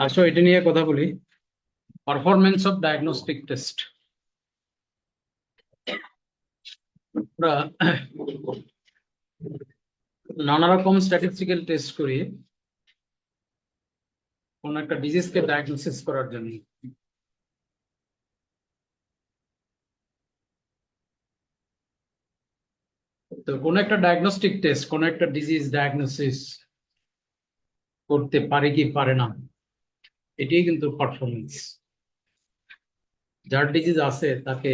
আসো এটা নিয়ে কথা বলি। Performance of diagnostic test. আমরা নানা রকম স্ট্যাটিস্টিক্যাল টেস্ট করি কোন একটা ডিজিজকে ডায়াগনোসিস করার জন্য। তো কোন একটা ডায়াগনস্টিক টেস্ট কোন একটা ডিজিজ ডায়াগনোসিস করতে পারে কি পারে না, এটাই কিন্তু পারফরমেন্স। যার ডিজিজ আছে তাকে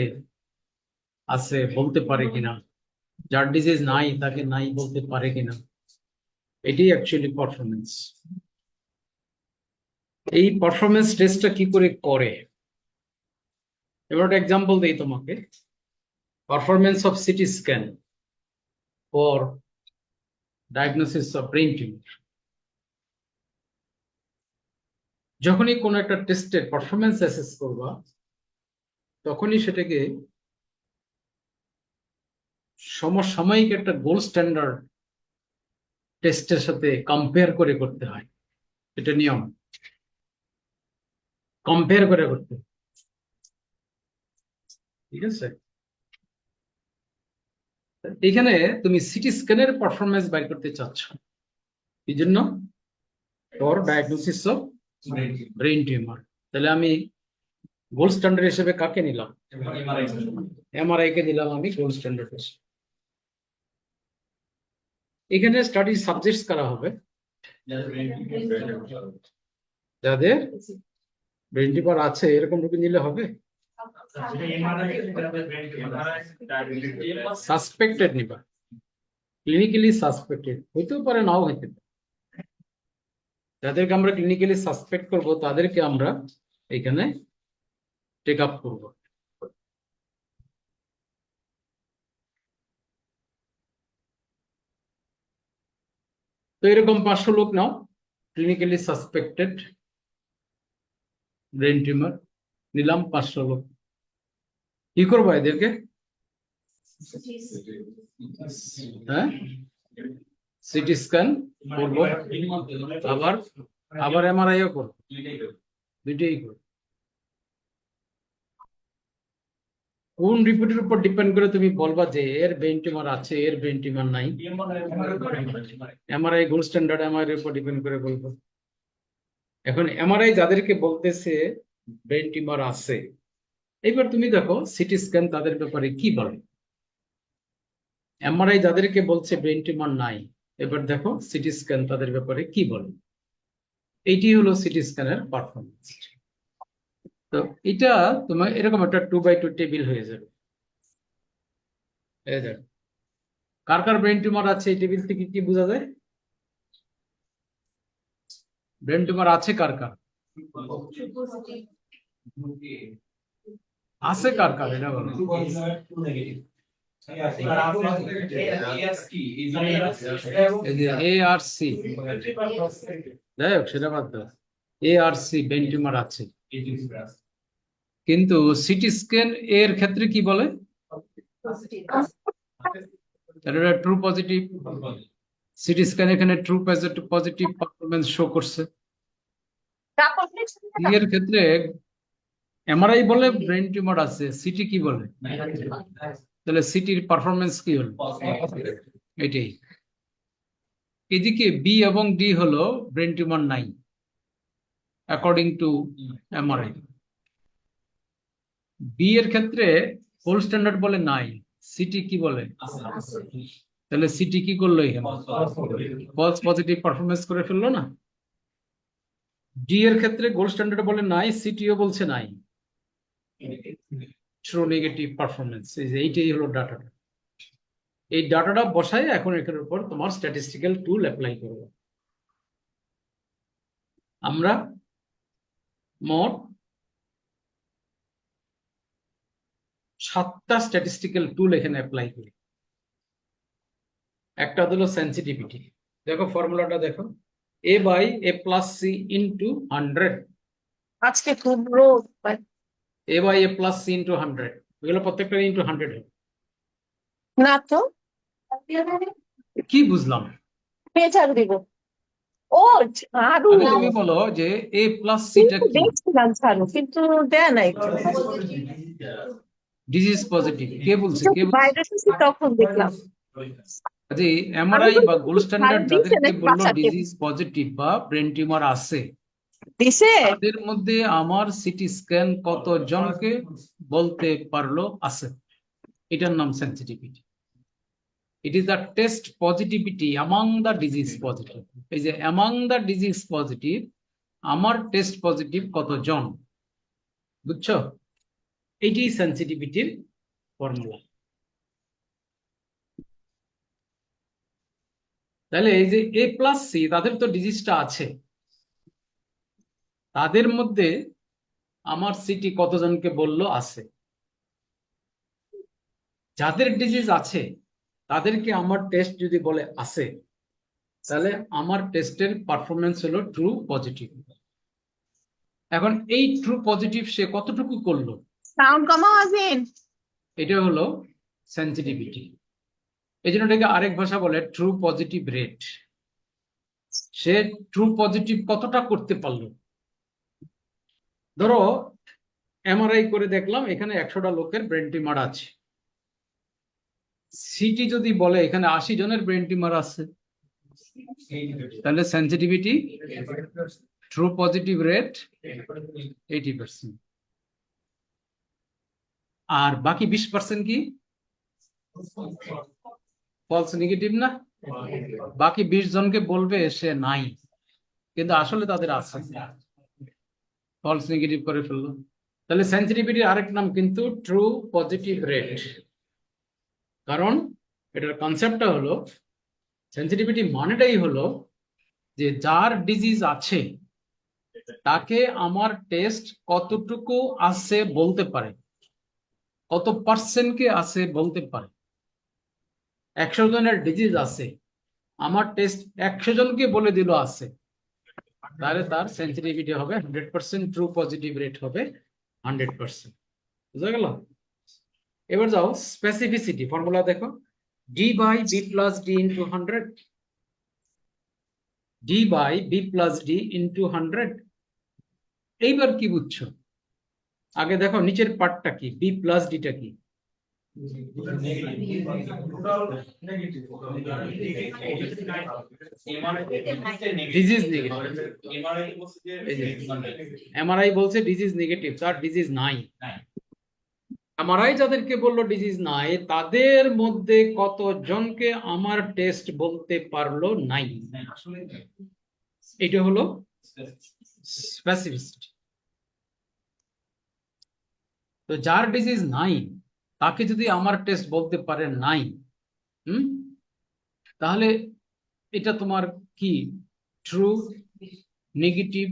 আছে বলতে পারে কিনা, যার ডিজিজ নাই তাকে নাই বলতে পারে কিনা, এটাই অ্যাকচুয়ালি পারফরমেন্স। এই পারফরমেন্স টেস্টটা কি করে করে, এবার একটা এক্সাম্পল দেই তোমাকে। Performance of CT scan for diagnosis of brain tumour. যখনই কোনো একটা টেস্টের পারফরমেন্স অ্যাসেস করবা, তখনই সেটাকে সমসাময়িক একটা গোল্ড স্ট্যান্ডার্ড টেস্টের সাথে কম্পেয়ার করে করতে হয়। এটা নিয়ম, কম্পেয়ার করে করতে, ঠিক আছে। এখানে তুমি সিটি স্ক্যানের পারফরমেন্স বাইর করতে চাচ্ছ, এই জন্য for diagnosis of brain tumour. তাহলে আমি গোল্ড স্ট্যান্ডার্ড হিসেবে কাকে নিলাম? এমআরআই কে দিলাম আমি গোল্ড স্ট্যান্ডার্ড হিসেবে। এখানে স্টাডি সাবজেক্টস করা হবে যাদের ব্রেন টিউমার আছে, এরকম রোগী নিলে হবে। সাসপেক্টেড নিবা, ক্লিনিক্যালি সাসপেক্টেড, হইতেও পারে নাও হইতে পারে। যাদেরকে আমরা ক্লিনিক্যালি সাসপেক্ট করব তাদেরকে আমরা এখানে টেক আপ করবো। তো এরকম 500 লোক নাও, ক্লিনিক্যালি সাসপেক্টেড ব্রেন টিউমার নিলাম 500 লোক। কি করবো এদেরকে? হ্যাঁ, সিটি স্ক্যান করবো, আবার আবার এমআরআইও করবো, দুইটাই করবো। কোন রিপোর্টের উপর ডিপেন্ড করে তুমি বলবা যে এর ব্রেন টিউমার আছে, এর ব্রেন টিউমার নাই? এমআরআই গোল্ড স্ট্যান্ডার্ড, এমআরআই উপর ডিপেন্ড করে বলবো। এখন এমআরআই যাদেরকে বলতেছে ব্রেন টিউমার আছে, এবার তুমি দেখো সিটি স্ক্যান তাদের ব্যাপারে কি বলে। এমআরআই যাদেরকে বলছে ব্রেন টিউমার নাই, এবার দেখো সিটি স্ক্যান তাদের ব্যাপারে কি বলে। এইটি হলো সিটি স্ক্যানের পারফরমেন্স। তো এটা তোমার এরকম একটা 2x2 টেবিল হয়ে যাবে। এই দেখো কার কার ব্রেন টিউমার আছে, এই টেবিল থেকে কি বোঝা যায়? ব্রেন টিউমার আছে কার কার, আছে কার কার, এটা বলো। এ আর সি, যাই হোক সেটা বাদ দাও, এ আর সি ব্রেন টিউমার আছে, কিন্তু সিটি স্ক্যান এর ক্ষেত্রে কি বলে? True positive. সিটি স্ক্যান এখানে ট্রু পজিটিভ পারফরমেন্স শো করছে। এর ক্ষেত্রে এমআরআই বলে ব্রেন টিউমার আছে, সিটি কি বলে? তাহলে সিটির পারফরমেন্স কি হলো? এটাই। এদিকে বি এবং ডি হলো ব্রেন টিউমার নাই অ্যাকর্ডিং টু এমআরআই। বি এর ক্ষেত্রে গোল্ড স্ট্যান্ডার্ড বলে নাই, সিটি কি বলে? তাহলে সিটি কি করলো এখানে? ফলস পজিটিভ পারফরমেন্স করে ফেললো না? ডি এর ক্ষেত্রে গোল্ড স্ট্যান্ডার্ড বলে নাই, সিটিও বলছে নাই, ট্রু নেগেটিভ পারফরমেন্স। এইটাই হলো ডাটাটা। এই ডাটাটা বসায় এখন এটার উপর তোমার স্ট্যাটিস্টিক্যাল টুল অ্যাপ্লাই করবো। আমরা মোট 7টা স্ট্যাটিস্টিক্যাল টুল এখানে অ্যাপ্লাই করি। একটা হলো সেন্সিটিভিটি। দেখো ফর্মুলাটা দেখো, a by a plus c into 100, আজকে খুব রোদ ভাই। a by a plus c into 100, এগুলো প্রত্যেকটা ইন্টু 100 হবে। না তো, কি বুঝলাম? ঝাড়ু দিব। ও ঝাড়ু, আগে তুমি বলো যে a প্লাস c টা কিন্তু কি? দেখছিলাম ঝাড়ু, কিন্তু দেয়া নাই তো। ডিজিজ পজিটিভ, কে বলছে? কে যখন বলছে? বাইরে এসেছি তখন দেখলাম। যে আমি এমআরআই বা বলছি গোল্ড কি ঝাড়ু স্ট্যান্ডার্ড দিছে যাদেরকে নাকি বললো বাসাতে ডিজিজ পজিটিভ বা ব্রেন টিউমার আছে, দিছে? তাদের মধ্যে আমার সিটি স্ক্যান কত জনকে বলতে পারলো আছে, এটার নাম sensitivity. It is the test positivity among the disease positive. এই যে অ্যামং দ্য ডিজিজ পজিটিভ, আমার টেস্ট পজিটিভ কতজন, বুঝছো? এইটাই সেন্সিটিভিটির ফর্মুলা। তাহলে এই যে এ প্লাস সি, তাদের তো ডিজিজটা আছে, তাদের মধ্যে আমার সিটি কতজনকে বললো আছে। যাদের ডিজিজ আছে তাদেরকে আমার টেস্ট যদি বলে আছে, তাহলে আমার টেস্টের পারফরমেন্স হলো ট্রু পজিটিভ। এখন এই ট্রু পজিটিভ সে কতটুকু করলো, সাউন্ড কমাও আজিন। এটা হলো সেন্সিটিভিটি। এই জন্য এটাকে আরেক ভাষা বলে ট্রু পজিটিভ রেট। সে ট্রু পজিটিভ কতটা করতে পারলো। ধরো এমআরআই করে দেখলাম এখানে 100টা লোকের ব্রেন টিউমার আছে, সিটি যদি বলে এখানে 80 জনের ব্রেন টিউমার আছে, তাহলে সেন্সিটিভিটি ট্রু পজিটিভ রেট 80%। আর বাকি 20% কি ফলস নেগেটিভ না? বাকি 20 জনকে বলবে সে নাই, কিন্তু আসলে তাদের আছে, ফলস নেগেটিভ করে ফেললো। তাহলে সেন্সিটিভিটির আরেক নাম কিন্তু ট্রু পজিটিভ রেট। কারণ এটার কনসেপ্টটা হলো, সেন্সিটিভিটি মানেটাই হলো যে যার ডিজিজ আছে তাকে আমার টেস্ট কতটুকু আছে বলতে পারে, কত পার্সেন্টকে আছে বলতে পারে। 100 জনের ডিজিজ আছে, আমার টেস্ট 100 জনকে বলে দিল আছে, তাহলে তার সেন্সিটিভিটি হবে 100%, ট্রু পজিটিভ রেট হবে 100%। বুঝা গেল? এবার যাও স্পেসিফিসিটি ফর্মুলা দেখো, D by B plus D into 100, D by B plus D into 100। এইবার কি বুঝছো? আগে দেখো নিচের পার্টটা কি, বি প্লাস ডিটা কি? Disease negative. এমআরআই বলছে ডিজিজ নেগেটিভ, তার ডিজিজ নাই। এমআরআই যাদেরকে বললো ডিজিজ নাই, তাদের মধ্যে কতজনকে আমার টেস্ট বলতে পারলো নাই, এটা হলো স্পেসিফিসিটি। তো যার ডিজিজ নাই তাকে যদি আমার টেস্ট বলতে পারে নাই, তাহলে এটা তোমার কি ট্রু নেগেটিভ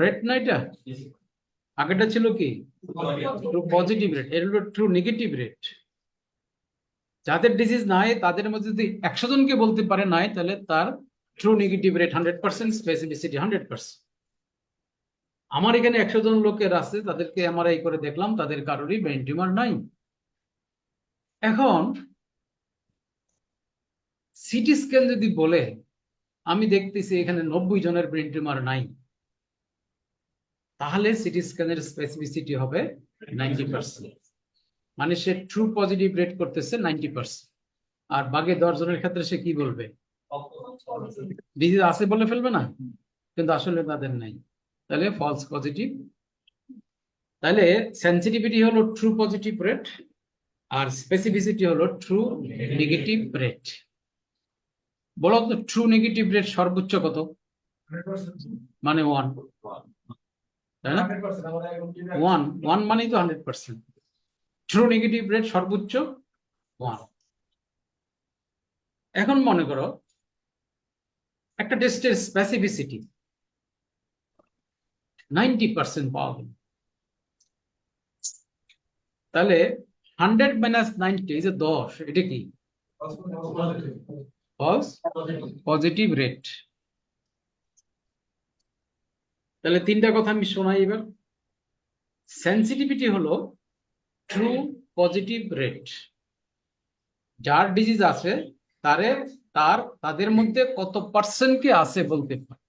রেট না? এটা আগেটা ছিল কি ট্রু পজিটিভ রেট, এর হলো ট্রু নেগেটিভ রেট। যাদের ডিজিজ নাই তাদের মধ্যে যদি 100 জনকে বলতে পারে নাই, তাহলে তার ট্রু নেগেটিভ রেট 100%, স্পেসিফিসিটি 100%। আমার এখানে 100 জন লোকের আছে, তাদেরকে এমআরআই করে দেখলাম তাদের কারোরই ব্রেন টিউমার নাই। এখন সিটি স্ক্যান যদি বলে আমি দেখতেছি এখানে 90 জনের ব্রেন টিউমার নাই, তাহলে সিটি স্ক্যানের স্পেসিফিসিটি হবে 90%। মানে সে ট্রু পজিটিভ রেট করতেছে 90%। আর বাকি 10 জনের ক্ষেত্রে সে কি বলবে, ডিজিজ আছে বলে ফেলবে না, কিন্তু আসলে তাদের নাই, তাহলে ফলস পজিটিভ। তাহলে সেন্সিটিভিটি হলো ট্রু পজিটিভ রেট, আর স্পেসিফিসিটি হলো ট্রু নেগেটিভ রেট। বলো তো ট্রু নেগেটিভ রেট সর্বোচ্চ কত? মানে 1, তাই না? 1 মানেই তো 100%। ট্রু নেগেটিভ রেট সর্বোচ্চ 1। এখন মনে করো একটা টেস্টের স্পেসিফিসিটি 90% পাওয়া গেল, তাহলে 100 মাইনাস 90 এই যে 10, এটা কি? False positive rate. তাহলে তিনটা কথা আমি শোনাই এবার। সেন্সিটিভিটি হলো ট্রু পজিটিভ রেট। যার ডিজিজ আছে তাদের মধ্যে কত পার্সেন্ট কি আছে বলতে পারে,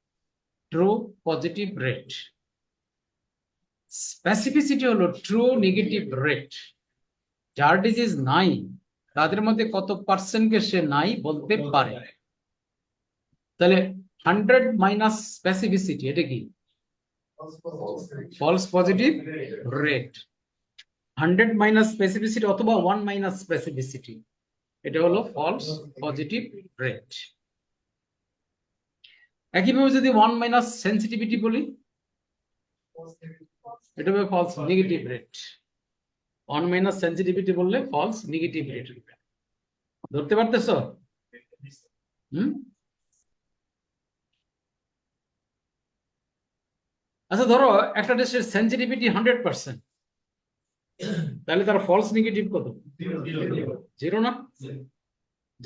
ট্রু পজিটিভ রেট। স্পেসিফিসিটি হলো ট্রু নেগেটিভ রেট। যার ডিজিজ নাই তাদের মধ্যে কত পার্সেন্ট কে সে নাই বলতে পারে। তাহলে 100 মাইনাস স্পেসিফিসিটি, এটা কি? False positive rate. 100 minus specificity অথবা 1 মাইনাস স্পেসিফিসিটি, এটা হলো ফলস পজিটিভ রেট। একইভাবে যদি 1 মাইনাস সেন্সিটিভিটি বলি, এটা হবে false negative rate. 1 minus sensitivity বললে ফলস নেগেটিভ রেট। ধরতে পারতেছো? আচ্ছা, ধরো একটা টেস্টের সেন্সিটিভিটি 100%, তাহলে তার ফলস নেগেটিভ কত? 0 না?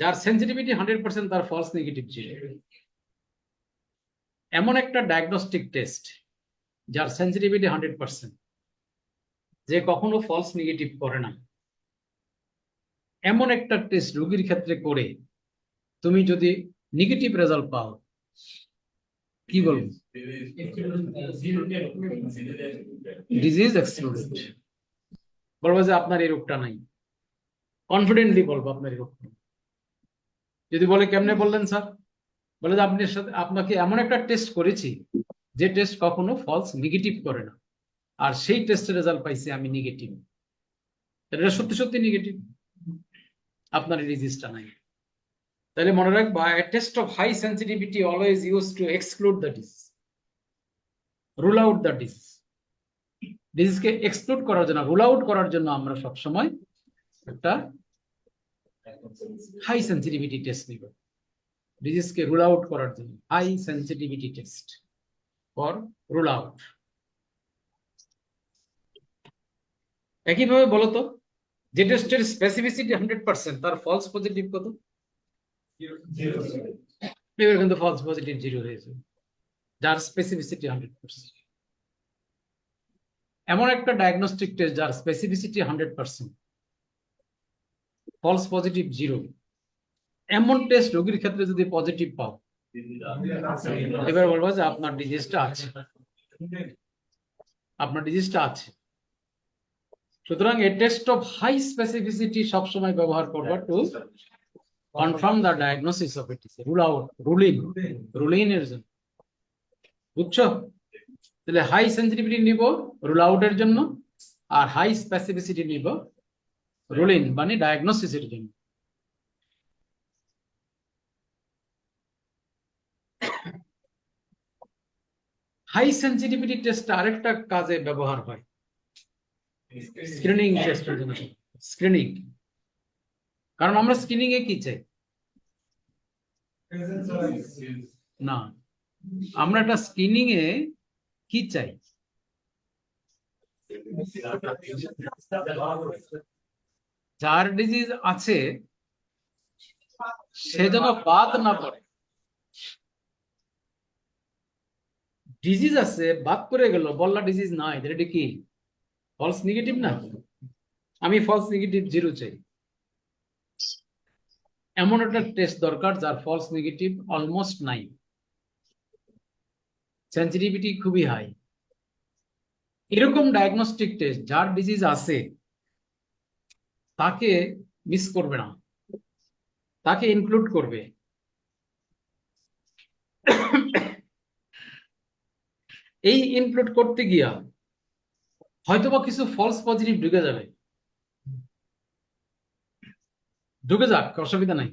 যার সেন্সিটিভিটি 100% তার ফলস নেগেটিভ 0। এমন একটা ডায়াগনস্টিক টেস্ট যার সেন্সিটিভিটি 100%, যে কখনো ফলস নেগেটিভ করে না, এমন একটা টেস্ট রোগীর ক্ষেত্রে করে তুমি যদি নেগেটিভ রেজাল্ট পাও, কি বলবো? Disease excluded. বলবো যে আপনার এই রোগটা নাই, কনফিডেন্টলি বলবো আপনার এই রোগটা। যদি বলে কেমনে বললেন স্যার? বলে যে আপনাকে এমন একটা টেস্ট করেছি যে টেস্ট কখনো ফলস নেগেটিভ করে না, আর সেই টেস্টের রেজাল্ট পাইছি আমি নেগেটিভ। এটা সত্যি সত্যি নেগেটিভ, আপনার এই ডিজিজটা নাই। তাহলে মনে রাখবা, a test of high sensitivity always used to exclude the disease, rule out the disease। ডিজিজকে এক্সক্লুড করার জন্য, রুল আউট করার জন্য আমরা সব সময় একটা হাই সেন্সিটিভিটি টেস্ট নিব। ডিজিজকে রুল আউট করার জন্য high sensitivity test for rule out. একইভাবে বলতো, যে টেস্টের স্পেসিফিসিটি 100% তার ফলস পজিটিভ কত? এবার কিন্তু ফলস পজিটিভ 0 হয়েছে, যার স্পেসিফিসিটি 100%। এমন একটা ডায়াগনস্টিক টেস্ট যার স্পেসিফিসিটি 100%, ফলস পজিটিভ 0, এমন টেস্ট রোগীর ক্ষেত্রে যদি পজিটিভ পাও, এবার বলবো যে আপনার ডিজিজটা আছে, আপনার ডিজিজটা আছে। সুতরাং এ টেস্ট অফ হাই স্পেসিফিসিটি সবসময় ব্যবহার করবো to confirm the diagnosis of it, rule out, ruling এর জন্য। বুঝছো? তাহলে হাই সেন্সিটিভিটি নিব রুল আউটের জন্য, আর হাই স্পেসিফিসিটি নিব রুলিং মানে ডায়াগনোসিসের জন্য। হাই সেন্সিটিভিটি টেস্ট আরেকটা কাজে ব্যবহার হয়, স্ক্রিনিং টেস্টের জন্য। স্ক্রিনিং, কারণ আমরা স্ক্রিনিং এ কি চাই? না, আমরা একটা স্ক্রিনিং এ কি চাই? যার ডিজিজ আছে সে যেন বাদ না পড়ে। ডিজিজ আছে বাদ করে গেল, বললা ডিজিজ নাই, এটা কি ফলস নেগেটিভ না? আমি ফলস নেগেটিভ 0 চাই। এমন একটা টেস্ট দরকার যার ফলস নেগেটিভ অলমোস্ট নাই, সেন্সিটিভিটি খুবই হাই। এরকম ডায়াগনস্টিক টেস্ট যার ডিজিজ আছে তাকে মিস করবে না, তাকে ইনক্লুড করবে। এই ইনক্লুড করতে গিয়া হয়তোবা কিছু ফলস পজিটিভ ঢুকে যাবে, ঢুকে যাক, অসুবিধা নাই।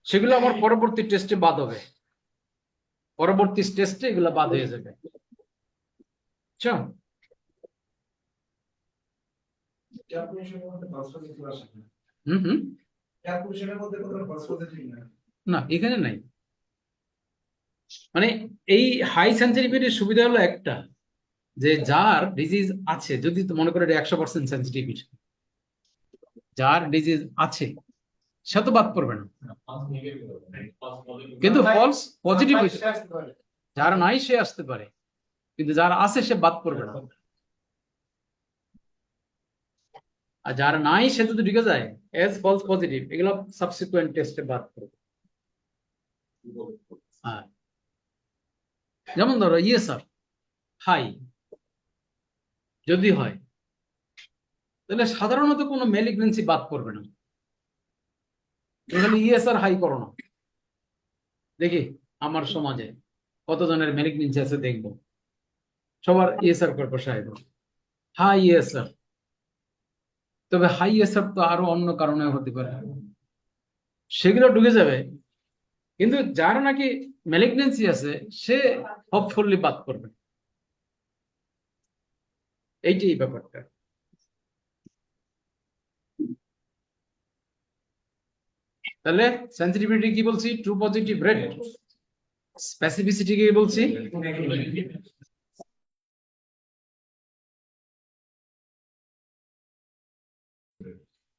সেগুলো আমার পরবর্তী টেস্টে বাদ হবে, পরবর্তী টেস্টে এগুলো বাদ হয়ে যাবে। বুঝছো? হুম হুম, না এখানে নাই। মানে এই হাই সেন্সিটিভিটির সুবিধা হলো একটা, যে যার ডিজিজ আছে, যদি তো মনে করে 100% সেন্সিটিভিটি, যার ডিজিজ আছে সে তো বাদ পড়বে না, কিন্তু ফলস পজিটিভ যার নাই সে আসতে পারে, কিন্তু যার আছে সে বাদ পড়বে না। আর যার নাই সে যদি ঢুকে যায় এজ ফলস পজিটিভ, এগুলো সাবসিকুয়েন্ট টেস্টে বাদ পড়বে। হ্যাঁ, যেমন ধরো স্যার হাই যদি হয়, তাহলে সাধারণত কোনো ম্যালিগনেন্সি বাদ পড়বে না। তাহলে স্যার হাই করো না, দেখি আমার সমাজে কতজনের ম্যালিগনেন্সি আছে দেখবো, সবার স্যার করবো সাহেব হাই স্যার। তবে হাই স্যার তো আরো অন্য কারণে হতে পারে, সেগুলো ঢুকে যাবে, কিন্তু যার নাকি ম্যালিগনেন্সি আছে সে হোপফুলি বাদ করবে। এইটাই ব্যাপারটা। তাহলে সেন্সিটিভিটি কি বলছি? True positive rate. স্পেসিফিসিটি কি বলছি?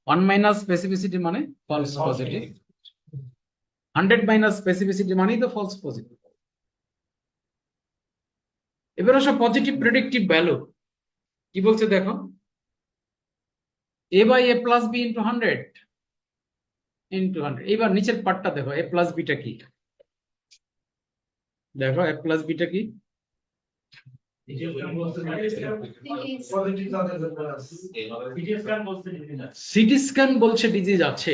ওয়ান মাইনাস স্পেসিফিসিটি মানে ফলস পজিটিভ, 100 মাইনাস স্পেসিফিসিটি মানেই তো ফলস পজিটিভ। এবার আসো পজিটিভ প্রেডিক্টিভ ভ্যালু কি বলছে দেখো, a by a plus b into 100 into 100। এবার নিচের পার্টটা দেখো, a প্লাস বিটা কি, দেখো a প্লাস বিটা কি, সিটি স্ক্যান বলছে ডিজিজ আছে।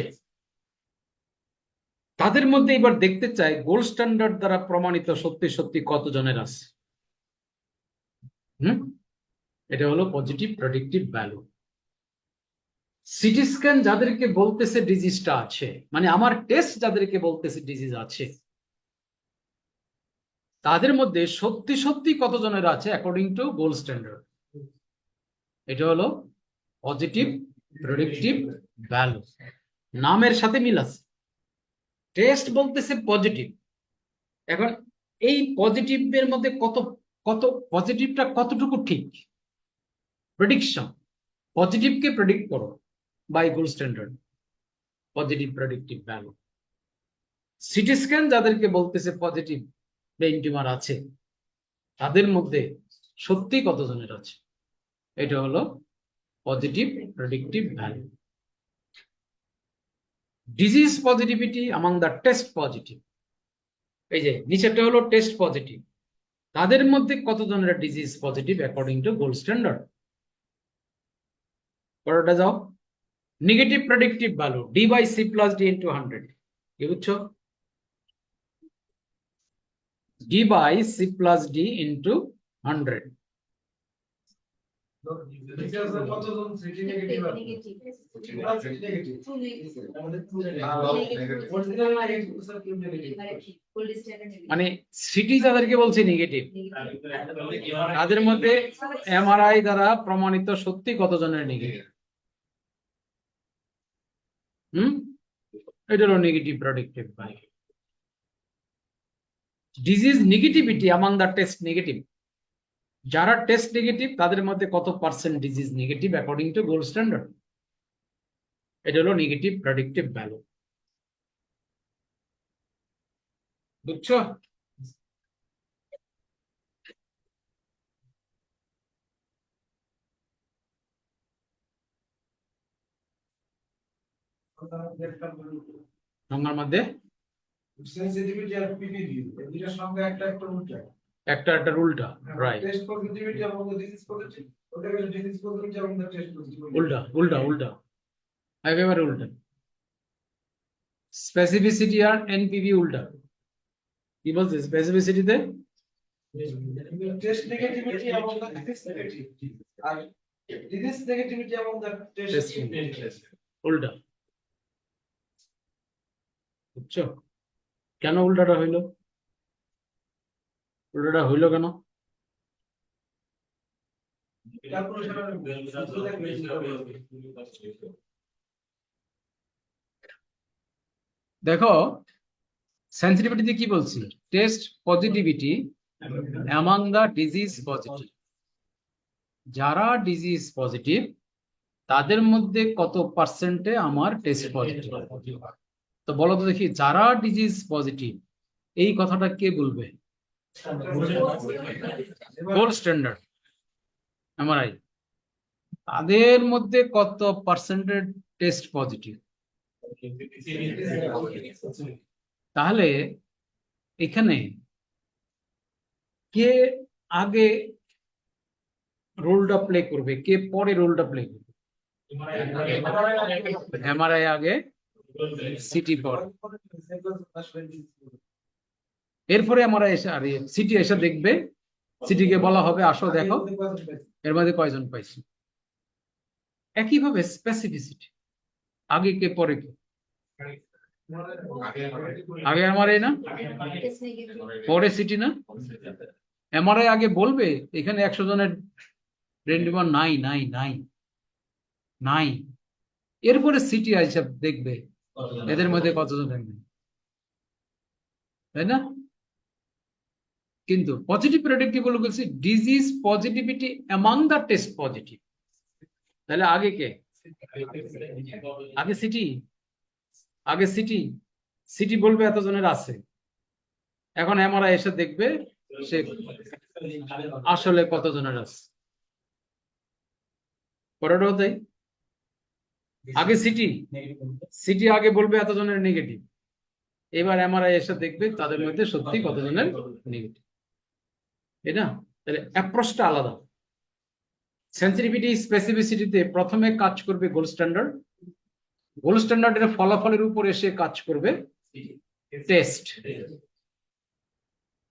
তাদের মধ্যে এবার দেখতে চাই গোল্ড স্ট্যান্ডার্ড দ্বারা প্রমাণিত সত্যি সত্যি কতজনের আছে। এটা হলো positive predictive value. CT scan যাদেরকে বলতেছে ডিজিজটা আছে, মানে আমার টেস্ট যাদেরকে বলতেছে ডিজিজ আছে, তাদের মধ্যে সত্যি সত্যি কতজনের আছে অ্যাকর্ডিং টু গোল্ড স্ট্যান্ডার্ড। এটা হলো পজিটিভ প্রেডিক্টিভ ভ্যালু, নামের সাথে মিল আছে। টেস্ট বলতেছে পজিটিভ, এখন এই পজিটিভের মধ্যে কত কত পজিটিভটা কতটুকু ঠিক, প্রেডিকশন, পজিটিভকে প্রেডিক্ট করো by gold standard, positive predictive value. CT scan যাদেরকে বলতেছে পজিটিভ ব্রেইন টিউমার আছে, তাদের মধ্যে সত্যি কতজনের আছে, এটা হলো positive predictive value. Disease positivity among the test positive, এই যে নিচেরটা হলো টেস্ট পজিটিভ, তাদের মধ্যে কতজনের disease positive according to gold standard. পরেরটা যাও, negative predictive value D by C plus D into 100, কি বুঝছো? D by C plus D into 100। মানে সিটি যাদেরকে বলছে নেগেটিভ, তাদের মধ্যে এমআরআই দ্বারা প্রমাণিত সত্যি কতজনের নেগেটিভ। এটা হলো negative predictive value. Disease negativity among the test negative, যারা টেস্ট নেগেটিভ তাদের মধ্যে কত percent disease negative according to gold standard, এটা হলো নেগেটিভ প্রেডিক্টিভ ভ্যালু। বুঝছো? সংজ্ঞার মধ্যে সেনসিটিভিটি আর পিপিভি এই দুইটার সংখ্যা একটা একটা উল্টা, একটা একটা উল্টা, রাইট? টেস্ট পজিটিভিটি এবং ডিজিজ পজিটিভ, ওটা গেলে ডিজিজ পজিটিভ এবং টেস্ট পজিটিভ, উল্টা উল্টা উল্টা, একেবারে উল্টা। স্পেসিফিসিটি আর এনপিভি উল্টা। কি বলছে স্পেসিফিসিটিতে? টেস্ট নেগেটিভিটি এবং disease negative, R disease negativity among the test উল্টা, বুঝছো কেন উল্টাটা হইলো? উল্টাটা হইলো কেন? দেখো সেন্সিটিভিটিতে কি বলছি, test positivity among the disease positive. যারা ডিজিজ পজিটিভ তাদের মধ্যে কত পার্সেন্টে আমার টেস্ট পজিটিভ। তো বলো তো দেখি, যারা ডিজিজ পজিটিভ এই কথাটা কে বলবে? গোল্ড স্ট্যান্ডার্ড এমআরআই, তাদের মধ্যে কত পার্সেন্টের টেস্ট পজিটিভ। তাহলে এখানে কে আগে রোলটা প্লে করবে, কে পরে রোলটা প্লে করবে? এমআরআই আগে, সিটি পরে। এরপরে আমরা এসে আর সিটি এসে দেখবে, সিটিকে বলা হবে আসো দেখো এর মধ্যে কয়জন পাইছি। একইভাবে স্পেসিফিসিটি, আগে কে পরে কে? আগে এমআরআই না, পরে সিটি না? এমআরআই আগে বলবে এখানে 100 জনের ব্রেন টিউমার নাই নাই নাই নাই, এরপরে সিটি হিসাব দেখবে এদের মধ্যে কতজন নেই, তাই না? কিন্তু পজিটিভ প্রেডিক্টিভ বলে বলছি disease positivity among the test positive. তাহলে আগে কে? আগে সিটি, আগে সিটি। সিটি বলবে এতজনের আছে, এখন এমআরআই এসে দেখবে সে আসলে কতজনের আছে। পরেরটাও তাই, আগে সিটি, সিটি আগে বলবে এতজনের নেগেটিভ, এবার এমআরআই এসে দেখবে তাদের মধ্যে সত্যি কতজনের নেগেটিভ। এটা তাহলে অ্যাপ্রোচটা আলাদা। সেন্সিটিভিটি স্পেসিফিসিটিতে প্রথমে কাজ করবে গোল্ড স্ট্যান্ডার্ড, গোল্ড স্ট্যান্ডার্ডের ফলাফলের উপর এসে কাজ করবে টেস্ট।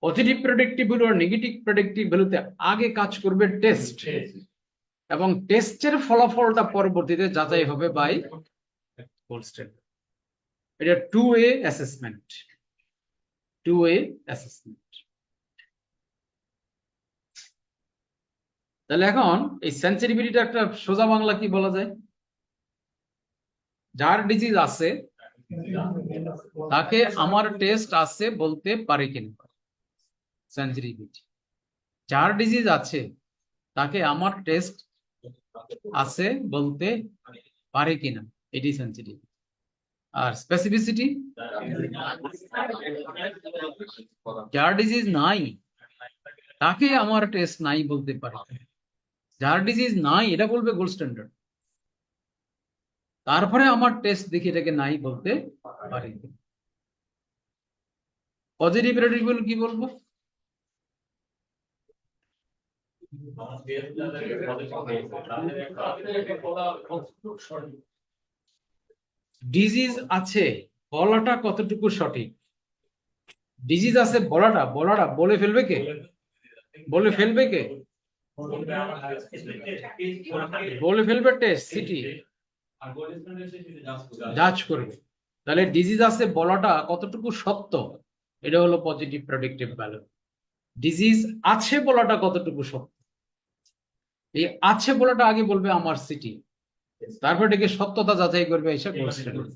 পজিটিভ প্রেডিক্টিভ ভ্যালু আর নেগেটিভ প্রেডিক্টিভ ভ্যালুতে আগে কাজ করবে টেস্ট, এবং টেস্টের ফলাফলটা পরবর্তীতে যাচাই হবে বাই গোল্ড স্ট্যান্ডার্ড। এটা 2A অ্যাসেসমেন্ট, 2A অ্যাসেসমেন্ট। তাহলে এখন এই সেন্সিটিভিটিটা একটা সোজা বাংলা কি বলা যায়? যার ডিজিজ আছে তাকে আমার টেস্ট আছে বলতে পারে কিনা, সেন্সিটিভিটি। যার ডিজিজ আছে তাকে আমার টেস্ট আছে বলতে পারে কিনা, এটি সেন্সিটিভিটি। আর স্পেসিফিসিটি, যার ডিজিজ নাই তাকে আমার টেস্ট নাই বলতে পারে। যার ডিজিজ নাই এটা বলবে গোল্ড স্ট্যান্ডার্ড, তারপরে আমার টেস্ট দেখে এটাকে নাই বলতে পারি। পজিটিভ প্রেডিক্টিভ কি বলবো? ডিজিজ আছে বলাটা কতটুকু সঠিক? ডিজিজ আছে বলাটা বলে ফেলবে কে? বলে ফেলবে কে? বলে ফেলবে টেস্ট, সিটি জাজ করবে। তাহলে ডিজিজ আছে বলাটা কতটুকু সত্য, এটা হলো পজিটিভ প্রেডিক্টিভ ভ্যালু। ডিজিজ আছে বলাটা কতটুকু সত্য, এই আছে বলাটা আগে বলবে আমার সিটি, তারপর এটাকে সত্যতা যাচাই করবে এসে গোল্ড স্ট্যান্ডার্ড।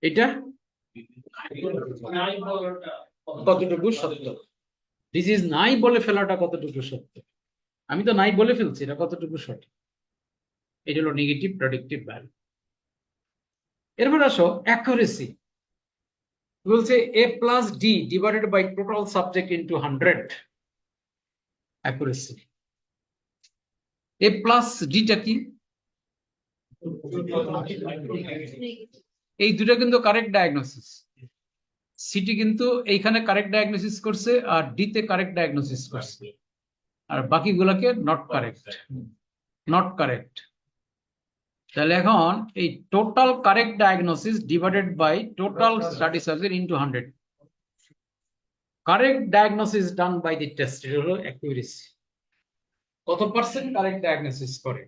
এটা কতটুকু সত্য, ডিজিজ নাই বলে ফেলাটা কতটুকু সত্য, আমি তো নাই বলে ফেলছি, এটা কতটুকু সঠিক, এটা হলো নেগেটিভ প্রেডিক্টিভ ভ্যালু। এরপর আসো অ্যাকুরেসি, বলছে A+D divided by total subject into 100 accuracy. A+D টা কি? এই দুটো কিন্তু কারেক্ট ডায়াগনোসিস। সিটি কিন্তু এইখানে কারেক্ট ডায়াগনোসিস করছে আর ডি তে কারেক্ট ডায়াগনোসিস করছে, আর বাকিগুলোকে নট কারেক্ট, নট কারেক্ট। তাহলে এখন এই total correct diagnosis divided by total study subject into 100, correct diagnosis done by the test, এটা হলো অ্যাকুরেসি। কত পার্সেন্ট কারেক্ট ডায়াগনোসিস করে?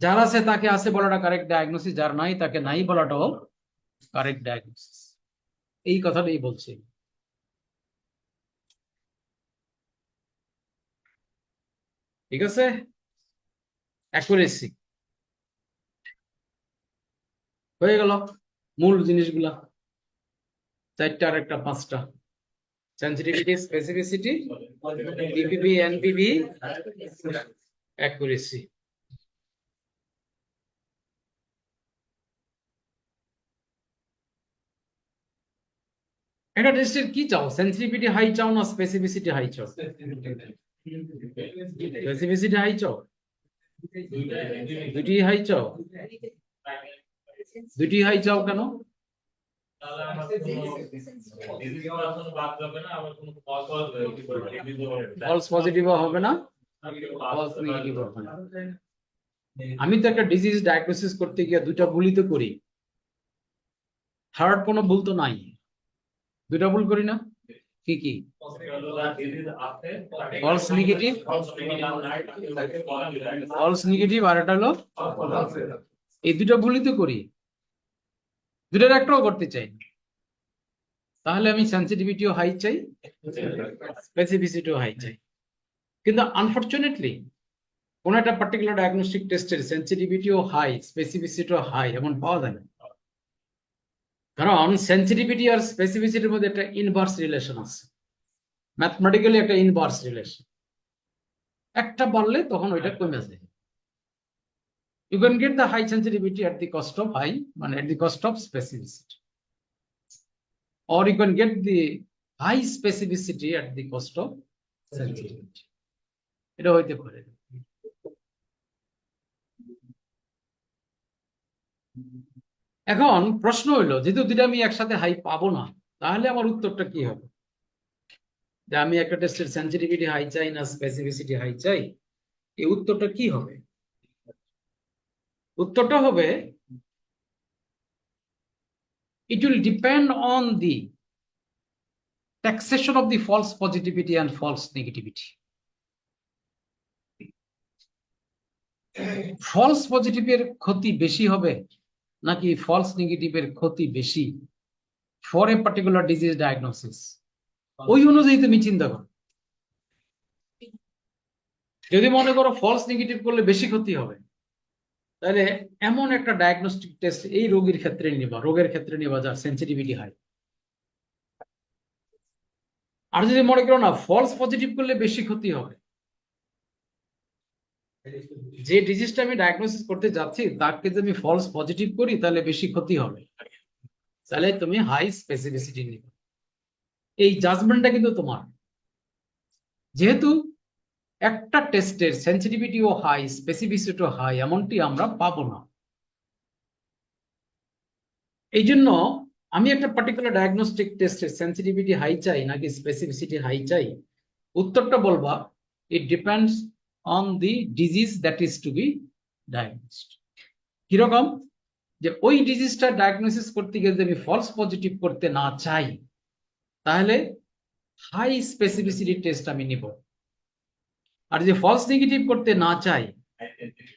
যার আছে তাকে আছে বলাটা কারেক্ট ডায়াগনোসিস, যার নাই তাকে নাই বলাটাও কারেক্ট ডায়াগনোসিস। এই কথাটাই বলছি। ঠিক আছে, অ্যাকুরেসি হয়ে গেল। মূল জিনিসগুলা চারটা আর একটা পাঁচটা: sensitivity, specificity, PPB, NPV, accuracy. এটা টেস্টের কি চাও? সেন্সিটিভিটি হাই চাও না স্পেসিফিসিটি হাই চাও? স্পেসিফিসিটি হাই চাও? দুটি হাই চাও? দুটি হাই চাও কেন? ফলস পজিটিভও হবে না, ফলস নেগেটিভ হবে না। আমি তো একটা ডিজিজ ডায়াগনোসিস করতে গিয়ে দুটা ভুলই তো করি, থার্ড কোনো ভুল তো নাই। দুটা ভুল করি না? কি কি? ফলস নেগেটিভ, ফলস নেগেটিভ, আর এটা হলো এই দুটো ভুলই তো করি, দুটার একটাও করতে চাই না। তাহলে আমি সেন্সিটিভিটিও হাই চাই, স্পেসিফিসিটিও হাই চাই। কিন্তু আনফরচুনেটলি কোন একটা পার্টিকুলার ডায়াগনস্টিক টেস্টের সেন্সিটিভিটিও হাই, স্পেসিফিসিটিও হাই এমন পাওয়া যায় না। কারণ সেন্সিটিভিটি আর স্পেসিফিসিটির মধ্যে একটা ইনভার্স রিলেশন আছে, ম্যাথমেটিক্যালি একটা ইনভার্স রিলেশন। একটা বাড়লে তখন ওইটা কমে যায়। You can get the high sensitivity at the cost of high, মানে at the cost of specificity, or you can get the high specificity at the cost of sensitivity. এটা হইতে পারে। এখন প্রশ্ন হইলো, যেহেতু দুটা আমি একসাথে হাই পাবো না, তাহলে আমার উত্তরটা কি হবে? যে আমি একটা টেস্টের সেন্সিটিভিটি হাই চাই না স্পেসিফিসিটি হাই চাই, এই উত্তরটা কি হবে? উত্তরটা হবে it will depend on the taxation of the false positivity and false negativity. False পজিটিভের ক্ষতি বেশি হবে নাকি ফলস নেগেটিভের ক্ষতি বেশি for a particular disease diagnosis, ওই অনুযায়ী তুমি চিন্তা করো। যদি মনে করো ফলস নেগেটিভ করলে বেশি ক্ষতি হবে, তাহলে এমন একটা ডায়াগনস্টিক টেস্ট এই রোগীর ক্ষেত্রে নিবা, রোগের ক্ষেত্রে নিবা যার সেন্সিটিভিটি হাই। আর যদি মনে করো না ফলস পজিটিভ করলে বেশি ক্ষতি হবে, যে ডিজিজটা আমি ডায়াগনোসিস করতে যাচ্ছি তাকে যদি আমি ফলস পজিটিভ করি তাহলে বেশি ক্ষতি হবে, তাহলে তুমি হাই স্পেসিফিসিটি নিবে। এই জাজমেন্টটা কিন্তু তোমার। যেহেতু একটা টেস্টের সেন্সিটিভিটিও হাই, স্পেসিফিসিটিও হাই এমনটি আমরা পাবো না, এই জন্য আমি একটা পার্টিকুলার ডায়াগনস্টিক টেস্টের সেন্সিটিভিটি হাই চাই নাকি স্পেসিফিসিটি হাই চাই, উত্তরটা বলবা it depends on the disease that is to be diagnosed. কিরকম? যে ওই ডিজিজটা ডায়াগনোসিস করতে গিয়ে যদি আমি ফলস পজিটিভ করতে না চাই, তাহলে হাই স্পেসিফিসিটি টেস্ট আমি নিব। আর যদি ফলস নেগেটিভ করতে না চাই,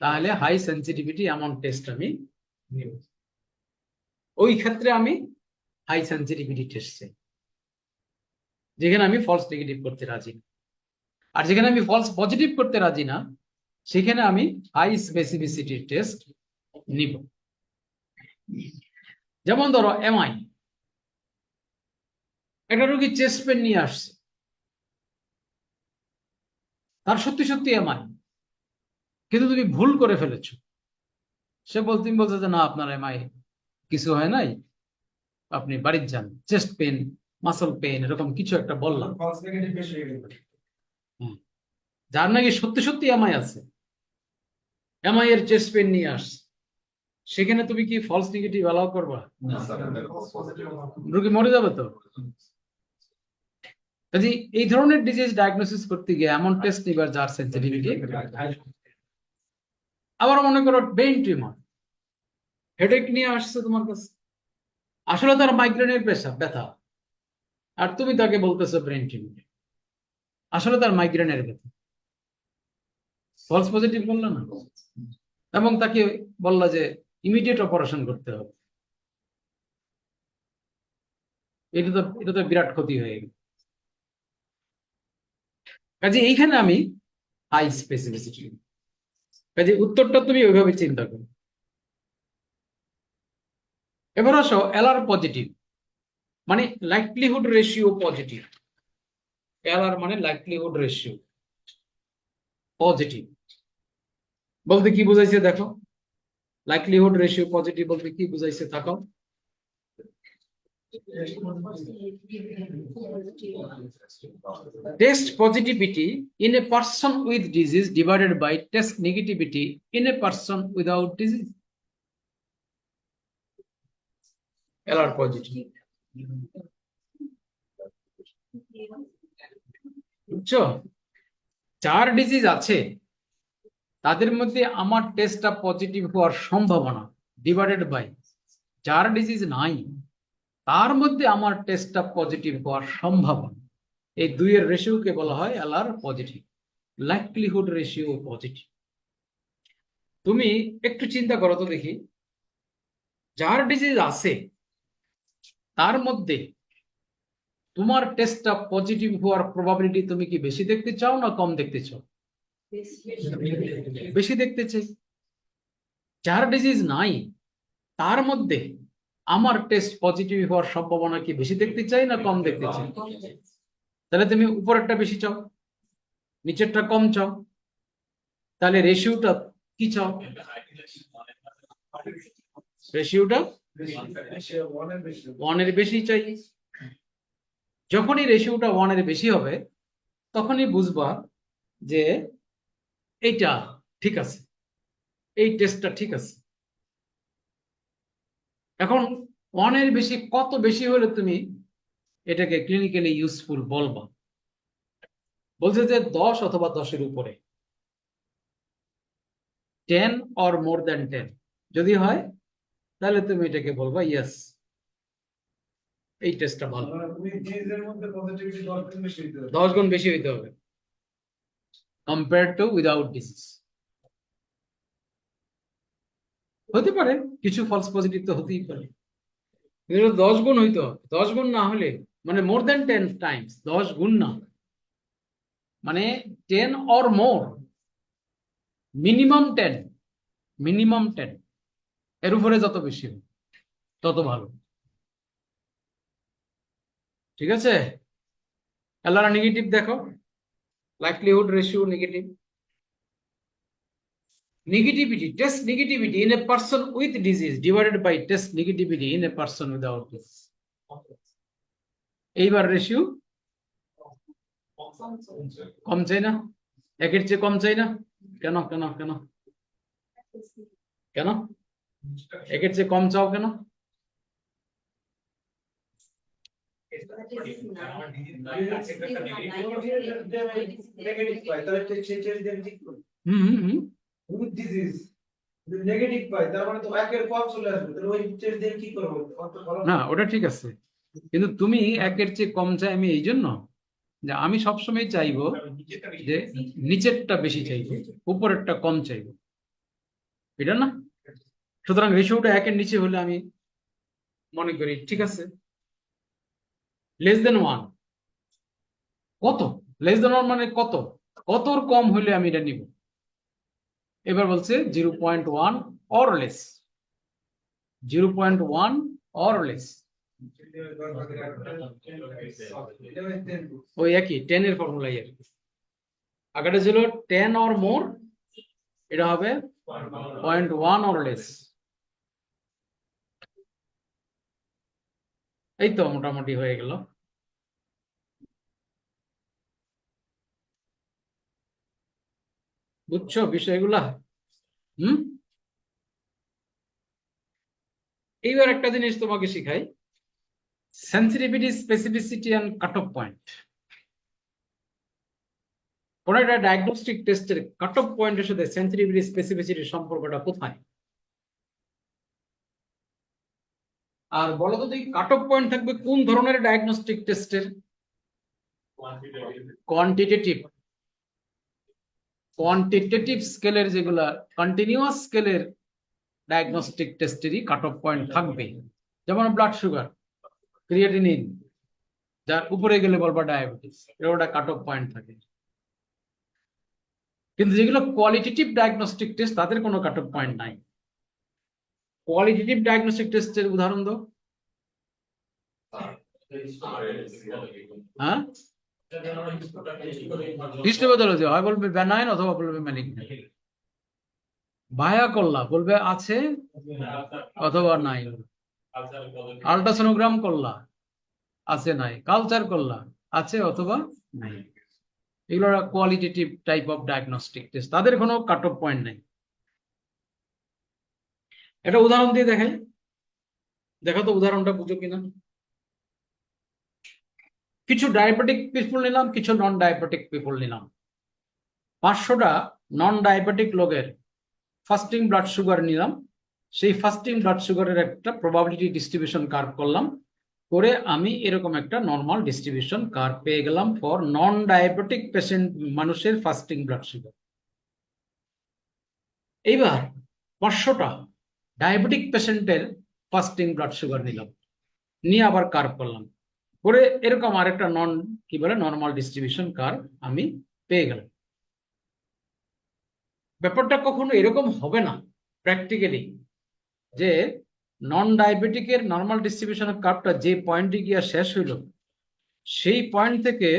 তাহলে হাই সেন্সিটিভিটি এমন টেস্ট আমি নিব। ওই ক্ষেত্রে আমি হাই সেন্সিটিভিটি টেস্ট চাই, যেখানে আমি ফলস নেগেটিভ করতে রাজি না। আর যেখানে আমি ফলস পজিটিভ করতে রাজি না, সেখানে আমি হাই স্পেসিফিসিটি টেস্ট নিব। যেমন ধরো এমআই, একটা রোগী চেস্ট পেন নিয়ে আসছে, তার সত্যি সত্যি এমআই, কিন্তু তুমি ভুল করে ফেলেছো। সে তুমি বলছো যে না আপনার এমআই কিছু হয় নাই, আপনি বাড়িতে যান, চেস্ট পেন, মাসল পেন এরকম কিছু একটা বললাম। ফলস নেগেটিভ বেশি হয়ে গেল। যার নাকি সত্যি সত্যি এমআই আছে, এমআই এর চেস্ট পেন নিয়ে আসছে, সেখানে তুমি কি ফলস নেগেটিভ অ্যালাউ করবা? রোগী মরে যাবে তো। কাজে এই ধরনের ডিজিজ ডায়াগনোসিস করতে গিয়ে এমন টেস্ট নিবার যার সেন্সিটিভিটি। আবার মনে করো ব্রেইন টিউমার, হেডেক নিয়ে আসছে তোমার কাছে, আসলে তার মাইগ্রেনের ব্যথা, আর তুমি তাকে বলতেছো ব্রেইন টিউমার, আসলে তার মাইগ্রেনের ব্যথা। ফলস পজিটিভ বললো না, এবং তাকে বললা যে ইমিডিয়েট অপারেশন করতে হবে। এটা তো বিরাট ক্ষতি হয়ে গেল। কাজে এইখানে আমি হাই স্পেসিফিসিটি, কাজে উত্তরটা তুমি ওইভাবে চিন্তা করো। এবার আসো এলআর পজিটিভ, মানে লাইকলিহুড রেশিও পজিটিভ। এলআর মানে লাইকলিহুড রেশিও পজিটিভ বলতে কি বুঝাইছে দেখো, লাইকলিহুড রেশিও পজিটিভ বলতে কি বুঝাইছে দেখো। Test positivity in a person with disease divided by test negativity in a person without disease. LR positive. বুঝছো, যার ডিজিজ আছে তাদের মধ্যে আমার টেস্টটা পজিটিভ হওয়ার সম্ভাবনা ডিভাইডেড বাই যার ডিজিজ নাই তার মধ্যে আমার টেস্টটা পজিটিভ হওয়ার সম্ভাবনা, এই দুইয়ের রেশিওকে বলা হয় LR positive, likelihood ratio positive. তুমি একটু চিন্তা করো তো দেখি, যার ডিজিজ আছে তার মধ্যে তোমার টেস্টটা পজিটিভ হওয়ার প্রবাবিলিটি তুমি কি বেশি দেখতে চাও না কম দেখতে চাও? বেশি দেখতে চাই। যার ডিজিজ নাই তার মধ্যে আমার টেস্ট পজিটিভ হওয়ার সম্ভাবনা কি বেশি দেখতে চাই না কম দেখতে চাই? তাহলে তুমি উপরেরটা বেশি চাও, নিচেরটা কম চাও, তাহলে রেশিওটা কি চাও? রেশিওটা 1 এর বেশি চাই। যখনই রেশিওটা 1 এর বেশি হবে তখনই বুঝবা যে এইটা ঠিক আছে, এই টেস্টটা ঠিক আছে। এখন 1 এর বেশি কত বেশি হলে তুমি এটাকে ক্লিনিক্যালি ইউজফুল বলবা? বলছে যে 10 অথবা 10 এর উপরে, 10 or more than 10 যদি হয় তাহলে তুমি এটাকে বলবা ইয়েস, এই টেস্টটা ভালো। পজিটিভিটি 10 গুণ বেশি হইতে হবে। 10 গুণ বেশি হইতে হবে কম্পেয়ার টু উইদাউট ডিজিজ। হতে পারে কিছু ফলস পজিটিভ তো হতেই পারে, কিন্তু 10 গুণ হইতে হবে। 10 গুণ না হলে মানে মোর দ্যান 10 টাইমস, 10 গুণ না, মানে 10 or more, মিনিমাম 10, মিনিমাম 10, এর উপরে যত বেশি হবে তত ভালো। ঠিক আছে, এলআর নেগেটিভ দেখো, likelihood ratio negative. Negativity, test negativity in a person with disease divided by test negativity in a person without disease. এইবার রেশিও কম চাই না, একের চেয়ে কম চাই না, কেন কেন কেন কেন একের চেয়ে কম চাও কেন? হুম হুম হুম উইথ ডিজিজ নেগেটিভ পাই, তার মানে তো একের কম চলে আসবে, তাহলে ওই টেস্ট দিয়ে কি করব? না ওটা ঠিক আছে, কিন্তু তুমি একের চেয়ে কম চাই আমি এই জন্য যে আমি সবসময় চাইবো যে নিচেরটা বেশি চাইবো, উপরেরটা কম চাইবো, এটা না? সুতরাং রেশিওটা 1 এর নিচে হলে আমি মনে করি ঠিক আছে। লেস দেন 1 কত? লেস দেন 1 মানে কত? কতর কম হলে আমি এটা নিব? এবার বলছে 0.1 or less, 0.1 or less, ওই একই 10 এর ফর্মুলাই আর কি। আগেটা ছিল 10 or more, এটা হবে 0.1 or less। এই তো মোটামুটি হয়ে গেল। বুঝছো বিষয়গুলা? হুম, এইবার একটা জিনিস তোমাকে শিখাই, sensitivity, specificity and cut off point. কোন একটা ডায়াগনস্টিক টেস্টের কাট অফ পয়েন্টের সাথে সেন্সিটিভিটি স্পেসিফিসিটির সম্পর্কটা কোথায়? আর বলো তো দেখি কাট অফ পয়েন্ট থাকবে কোন ধরনের ডায়াগনস্টিক টেস্টের? কোয়ান্টিটেটিভ। কোয়ান্টিটেটিভ স্কেলের যেগুলা কন্টিনিউয়াস স্কেলের ডায়াগনস্টিক টেস্টেরই কাট অফ পয়েন্ট থাকবে, যেমন ব্লাড সুগার, ক্রিয়েটিনিন, যার উপরে গেলে বলবা ডায়াবেটিস, এর ওটা কাট অফ পয়েন্ট থাকে। কিন্তু যেগুলো কোয়ালিটেটিভ ডায়াগনস্টিক টেস্ট তাদের কোনো কাট অফ পয়েন্ট নাই। কোয়ালিটেটিভ ডায়াগনস্টিক টেস্টের উদাহরণ দাও। হ্যাঁ, হিস্টোপ্যাথোলজি হয় বলবে বেনাইন অথবা বলবে ম্যালিগন্যান্ট। ভায়া করলা বলবে আছে অথবা নাই। আল্ট্রাসোনোগ্রাম করলা আছে নাই, কালচার করলা আছে অথবা নাই। এগুলো qualitative type of diagnostic test, তাদের কোনো কাট অফ পয়েন্ট নাই। একটা উদাহরণ দিয়ে দেখাই, দেখো তো উদাহরণটা বুঝো কিনা। কিছু ডায়াবেটিক পিপল নিলাম, কিছু নন ডায়াবেটিক পিপল নিলাম। 500টা নন ডায়াবেটিক লোকের ফাস্টিং ব্লাড সুগার নিলাম। সেই ফাস্টিং ব্লাড সুগারের একটা প্রবাবিলিটি ডিস্ট্রিবিউশন কার্ভ করলাম, করে আমি এরকম একটা নর্মাল ডিস্ট্রিবিউশন কার্ভ পেয়ে গেলাম ফর নন ডায়াবেটিক পেশেন্ট মানুষের ফাস্টিং ব্লাড সুগার। এইবার 500টা ডায়াবেটিক পেশেন্টের ফাস্টিং ব্লাড সুগার নিলাম, নিয়ে আবার কার্ভ করলাম, করে এরকম আরেকটা কি বলে নর্মাল ডিস্ট্রিবিউশন কার্ভ আমি পেয়ে গেলাম। ব্যাপারটা কখনো এরকম হবে না প্র্যাকটিক্যালি যে নন ডায়াবেটিকের নর্মাল ডিস্ট্রিবিউশন কার্ভটা যে পয়েন্টে গিয়ে শেষ হইল, সেই পয়েন্ট থেকে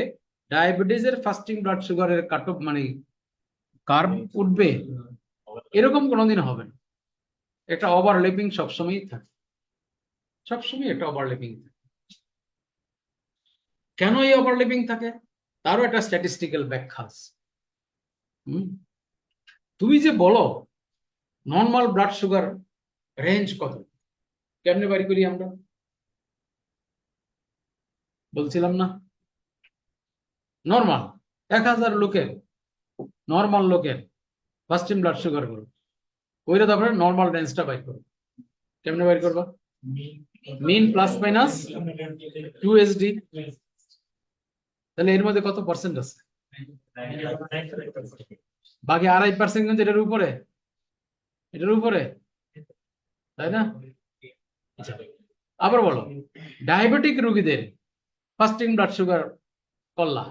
ডায়াবেটিসের ফাস্টিং ব্লাড সুগারের কাট অফ মানে কার্ভ উঠবে, এরকম কোনোদিন হবে না। একটা ওভারল্যাপিং সবসময়ই থাকে, সবসময় একটা ওভারল্যাপিং থাকে। কেন এই ওভারল্যাপিং থাকে তারও একটা স্ট্যাটিস্টিক্যাল ব্যাখ্যা আছে। তুমি যে বলো নর্মাল ব্লাড সুগার রেঞ্জ কত, কেমনে বাড়ি করি আমরা? বলছিলাম না, নর্মাল 1000 লোকের, নর্মাল লোকের ফাস্টিং ব্লাড সুগার করো, ওইটা তারপরে নর্মাল রেঞ্জটা বাইর করো। কেমনে বাইর করবা? মিন প্লাস মাইনাস 2SD। তাহলে এর মধ্যে কত পার্সেন্ট আছে? বাকি 2.5% কিন্তু এটার উপরে, এটার উপরে, তাই না? আবার বলো, ডায়াবেটিক রোগীদের ফাস্টিং ব্লাড সুগার করলা,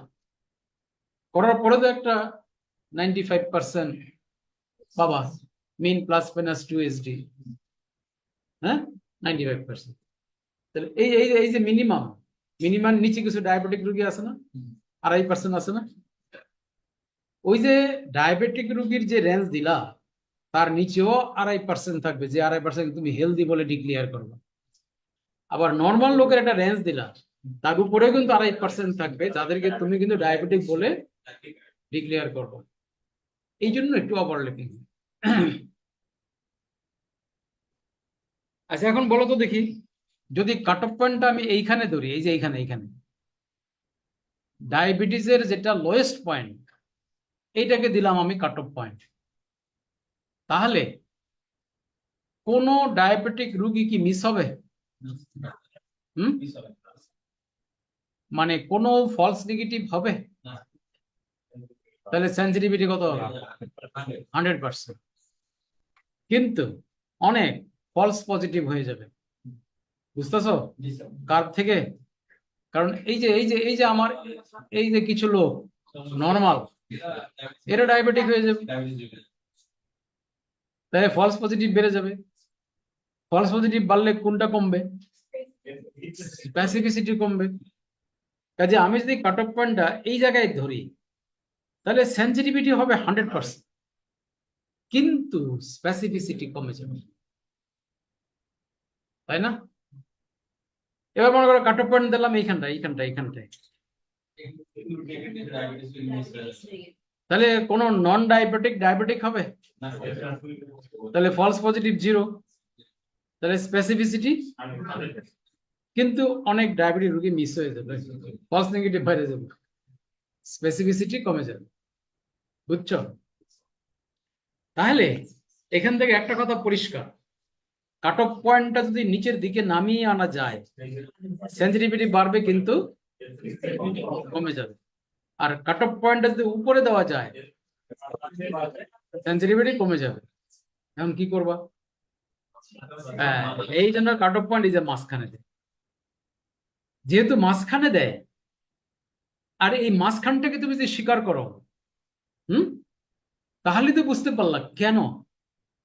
করার পরে তো একটা 95% বাবা মিন প্লাস মাইনাস 2SD, হ্যাঁ 95%। তাহলে এই যে মিনিমাম নিচে কিছু ডায়াবেটিক রোগী আছে না, 2.5% আছে না? ওই যে ডায়াবেটিক রোগীর যে রেঞ্জ দিলা তার নিচেও 2.5% থাকবে, যে 2.5% তুমি হেলদি বলে ডিক্লেয়ার করবে। আবার নর্মাল লোকের একটা রেঞ্জ দিলা, তার উপরেও কিন্তু 2.5% থাকবে, যাদেরকে তুমি কিন্তু ডায়াবেটিক বলে ডিক্লেয়ার করবে। এই জন্য একটু ওভারল্যাপিং। আচ্ছা এখন বলো তো দেখি, যদি কাট অফ পয়েন্টটা আমি এইখানে ধরি, এই যে এইখানে ডায়াবেটিসের যেটা লোয়েস্ট পয়েন্ট, এইটাকে দিলাম আমি কাট অফ পয়েন্ট, তাহলে কোন ডায়াবেটিক রোগী কি মিস হবে? মানে কোনো ফলস নেগেটিভ হবে? তাহলে সেন্সিটিভিটি কত হবে? 100%। কিন্তু অনেক ফলস পজিটিভ হয়ে যাবে, বুঝতেছো কার্ভ থেকে? কারণ এই যে আমার এই যে কিছু লোক নর্মাল, এরা ডায়াবেটিক হয়ে যাবে, তাহলে ফলস পজিটিভ বেড়ে যাবে। ফলস পজিটিভ বাড়লে কোনটা কমবে? স্পেসিফিসিটি কমবে। কাজে আমি যদি কাট অফ পয়েন্টটা এই জায়গায় ধরি, তাহলে সেন্সিটিভিটি হবে 100%, কিন্তু স্পেসিফিসিটি কমে যাবে, তাই না? এবার মনে করো কাট অফ পয়েন্ট দিলাম এইখানটায়, তাহলে কোন নন ডায়াবেটিক হবে? তাহলে ফলস পজিটিভ 0, তাহলে স্পেসিফিসিটি। কিন্তু অনেক ডায়াবেটিক রোগী মিস হয়ে যাবে, ফলস নেগেটিভ বাইরে যাবে, স্পেসিফিসিটি কমে যাবে, বুঝছো? তাহলে এখান থেকে একটা কথা পরিষ্কার, কাট অফ পয়েন্টটা যদি নিচের দিকে নামিয়ে আনা যায়, সেন্সিটিভিটি বাড়বে কিন্তু কমে যাবে। আর কাট অফ পয়েন্টটা যদি উপরে দেওয়া যায়, সেন্সিটিভিটি কমে যাবে। এখন কি করবা? হ্যাঁ, এই জন্য কাট অফ পয়েন্ট এই যে মাঝখানে দেয়। যেহেতু মাঝখানে দেয়, আর এই মাঝখানটাকে তুমি যদি স্বীকার করো, তাহলে তো বুঝতে পারলা কেন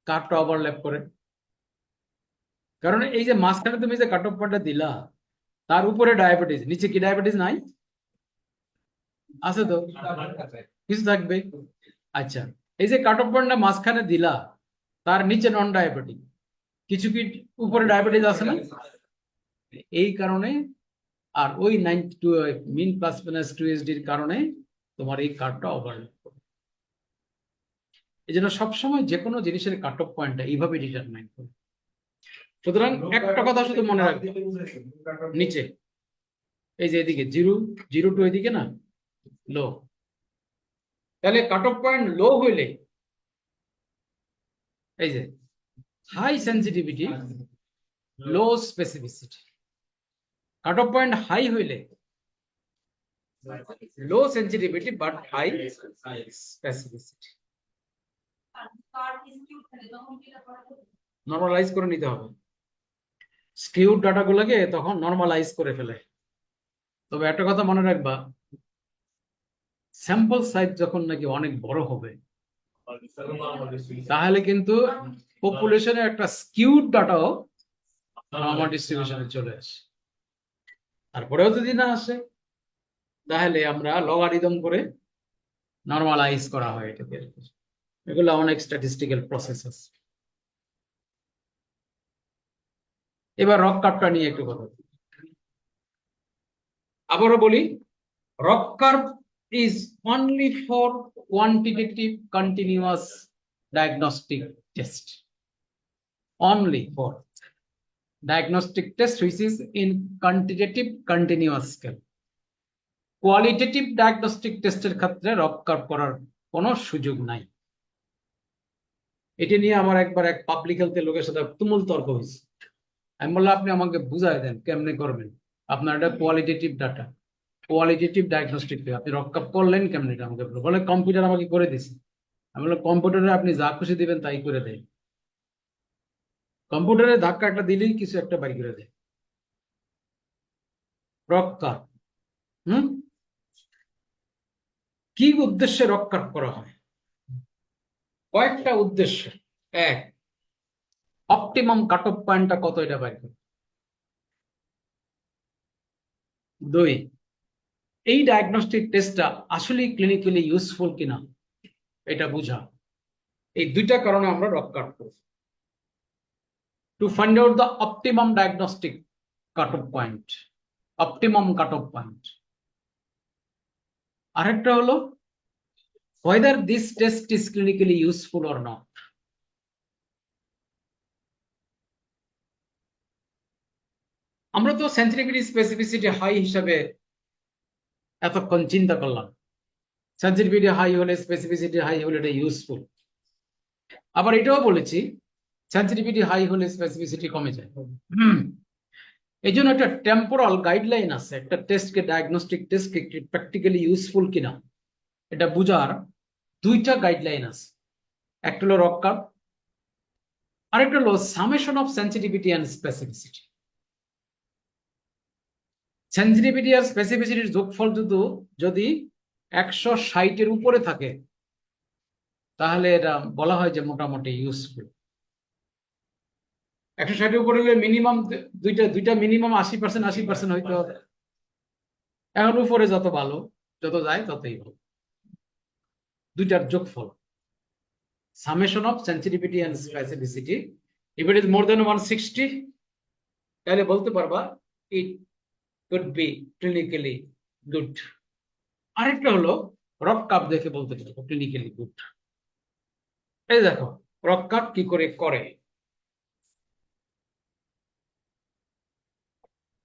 কাটটা ওভারল্যাপ করে। কারণ এই যে মাঝখানে তুমি যে কাট অফ পয়েন্টটা দিলা, তার উপরে ডায়াবেটিস, নিচে কি ডায়াবেটিস নাই? আছে তো, কিছু থাকবে। আচ্ছা, এই যে কাট অফ পয়েন্টটা মাঝখানে দিলা, তার নিচে নন ডায়াবেটিক, কিছু কি উপরে ডায়াবেটিস আছে না? এই কারণে, আর ওই 92 মিন প্লাস মাইনাস 2 এর কারণে তোমার এই কাটটা ওভারল্যাপ করে। এই জন্য সবসময় যে কোনো জিনিসের কাট অফ পয়েন্টটা এইভাবে ডিটারমাইন করে। সুতরাং একটা কথা শুধু মনে রাখবে, নিচে এই যে এদিকে 0 টু এদিকে না লো, তাহলে কাট অফ পয়েন্ট লো হইলে এই যে high sensitivity, low specificity. Cut off point high হইলে low sensitivity but high specificity. Normalize করে নিতে হবে, স্কিউড ডাটাগুলোকে তখন নর্মালাইজ করে ফেলে। তবে একটা কথা মনে রাখবা, স্যাম্পল সাইজ যখন নাকি অনেক বড় হবে, তাহলে কিন্তু পপুলেশনে একটা স্কিউড ডাটাও নর্মাল ডিস্ট্রিবিউশনে চলে আসে। তারপরেও যদি না আসে, তাহলে আমরা লগারিদম করে নর্মালাইজ করা হয় এটাকে। এগুলো অনেক স্ট্যাটিস্টিক্যাল প্রসেস আছে। এবার রক কার্ভটা নিয়ে একটু কথা বলি। আবারও বলি, rock curve is only for quantitative continuous diagnostic test. Only for diagnostic test which is in quantitative continuous scale. Qualitative diagnostic টেস্টের ক্ষেত্রে রক কার্ভ করার কোনো সুযোগ নাই। এটা নিয়ে আমার একবার এক পাবলিক হেলথের লোকের সাথে তুমুল তর্ক হয়েছে। আমি বললাম আপনি আমাকে বুঝাই দেন কেমনে করবেন, আপনার এটা কোয়ালিটেটিভ ডাটা, কোয়ালিটেটিভ ডায়াগনস্টিক, আপনি রক কার্ভ করলেন কেমনে? এটা আমাকে বলে কম্পিউটার আমাকে করে দিছে। আমি বললাম কম্পিউটারে আপনি যা খুশি দিবেন তাই করে দেয়, কম্পিউটারে ধাক্কা একটা দিলেই কিছু একটা বাই করে দেয়। রক কার্ভ কি উদ্দেশ্যে রক কার্ভ করা হয়? কয়েকটা উদ্দেশ্য। এক, অপটিমাম কাট অফ পয়েন্টটা কত এটা বাই করে। দুই, এই ডায়াগনস্টিক টেস্টটা আসলে ক্লিনিক্যালি ইউজফুল কিনা এটা বোঝা। এই দুইটা কারণে আমরা রক কার্ভ করি, to find out the optimum diagnostic cut off point, optimum cut off point. আরেকটা হলো whether this test is clinically useful or not. আমরা তো সেন্সিটিভিটি স্পেসিফিসিটি হাই হিসাবে এতক্ষণ চিন্তা করলাম, সেন্সিটিভিটি হাই হলে স্পেসিফিসিটি হাই হলে এটা ইউজফুল। আবার এটাও বলেছি সেন্সিটিভিটি হাই হলে স্পেসিফিসিটি কমে যায়। এই জন্য একটা টেম্পোরাল গাইডলাইন আছে, একটা টেস্টকে, ডায়াগনস্টিক টেস্টকে প্র্যাকটিক্যালি ইউজফুল কিনা এটা বুঝার দুইটা গাইডলাইন আছে। একটা হলো রক কার্ভ, আরেকটা হলো summation of sensitivity and specificity. Sensitivity আর স্পেসিফিসিটির যোগফল যদি 160-এর উপরে থাকে, তাহলে এটা বলা হয় যে মোটামুটি ইউজফুল। 160-এর উপরে হলে মিনিমাম দুইটা মিনিমাম 80% 80% হইতে হবে। এখন উপরে যত ভালো, যত যায় ততই ভালো। দুইটার যোগফল, summation of sensitivity and specificity. If it is more than 160, তাহলে বলতে পারবা ইট could be clinically good. আরেকটা হলো রক কার্ভ দেখে বলতে পারবো ক্লিনিক্যালি গুড। এই দেখো রক কার্ভ কি করে।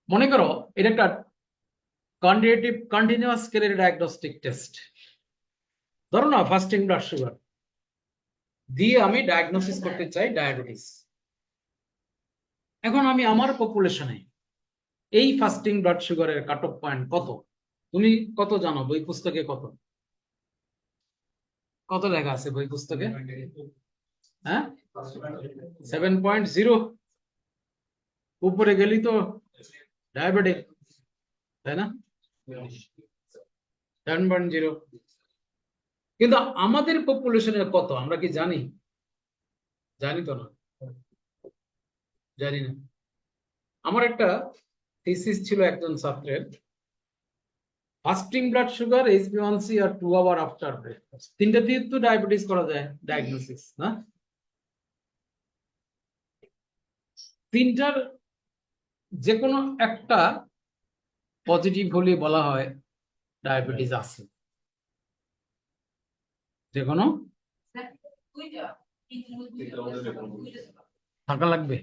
মনে করো এটা একটা কোয়ান্টিটেটিভ কন্টিনিউয়াস স্কেলের ডায়াগনস্টিক টেস্ট। ধরো না ফাস্টিং ব্লাড সুগার দিয়ে আমি ডায়াগনোসিস করতে চাই ডায়াবেটিস। এখন আমি আমার পপুলেশনে এই ফাস্টিং ব্লাড সুগারের কাট অফ পয়েন্ট কত, তুমি কত জানো? বই পুস্তকে কত? কত লেখা আছে বই পুস্তকে? হ্যাঁ, 7.0 উপরে গেলি তো ডায়াবেটিক, তাই না? 7.0। কিন্তু আমাদের পপুলেশনের কত আমরা কি জানি? জানি তো না, জানি না। আমার একটা থিসিস ছিল একজন ছাত্রের, ফাস্টিং ব্লাড সুগার, HbA1c আর 2 আওয়ার আফটার ব্রেকফাস্ট, তিনটা দিয়ে তো ডায়াবেটিস করা যায় ডায়াগনোসিস, না? তিনটার যে কোনো একটা পজিটিভ হলে বলা হয় ডায়াবেটিস আছে। যে কোনো থাকা লাগবে।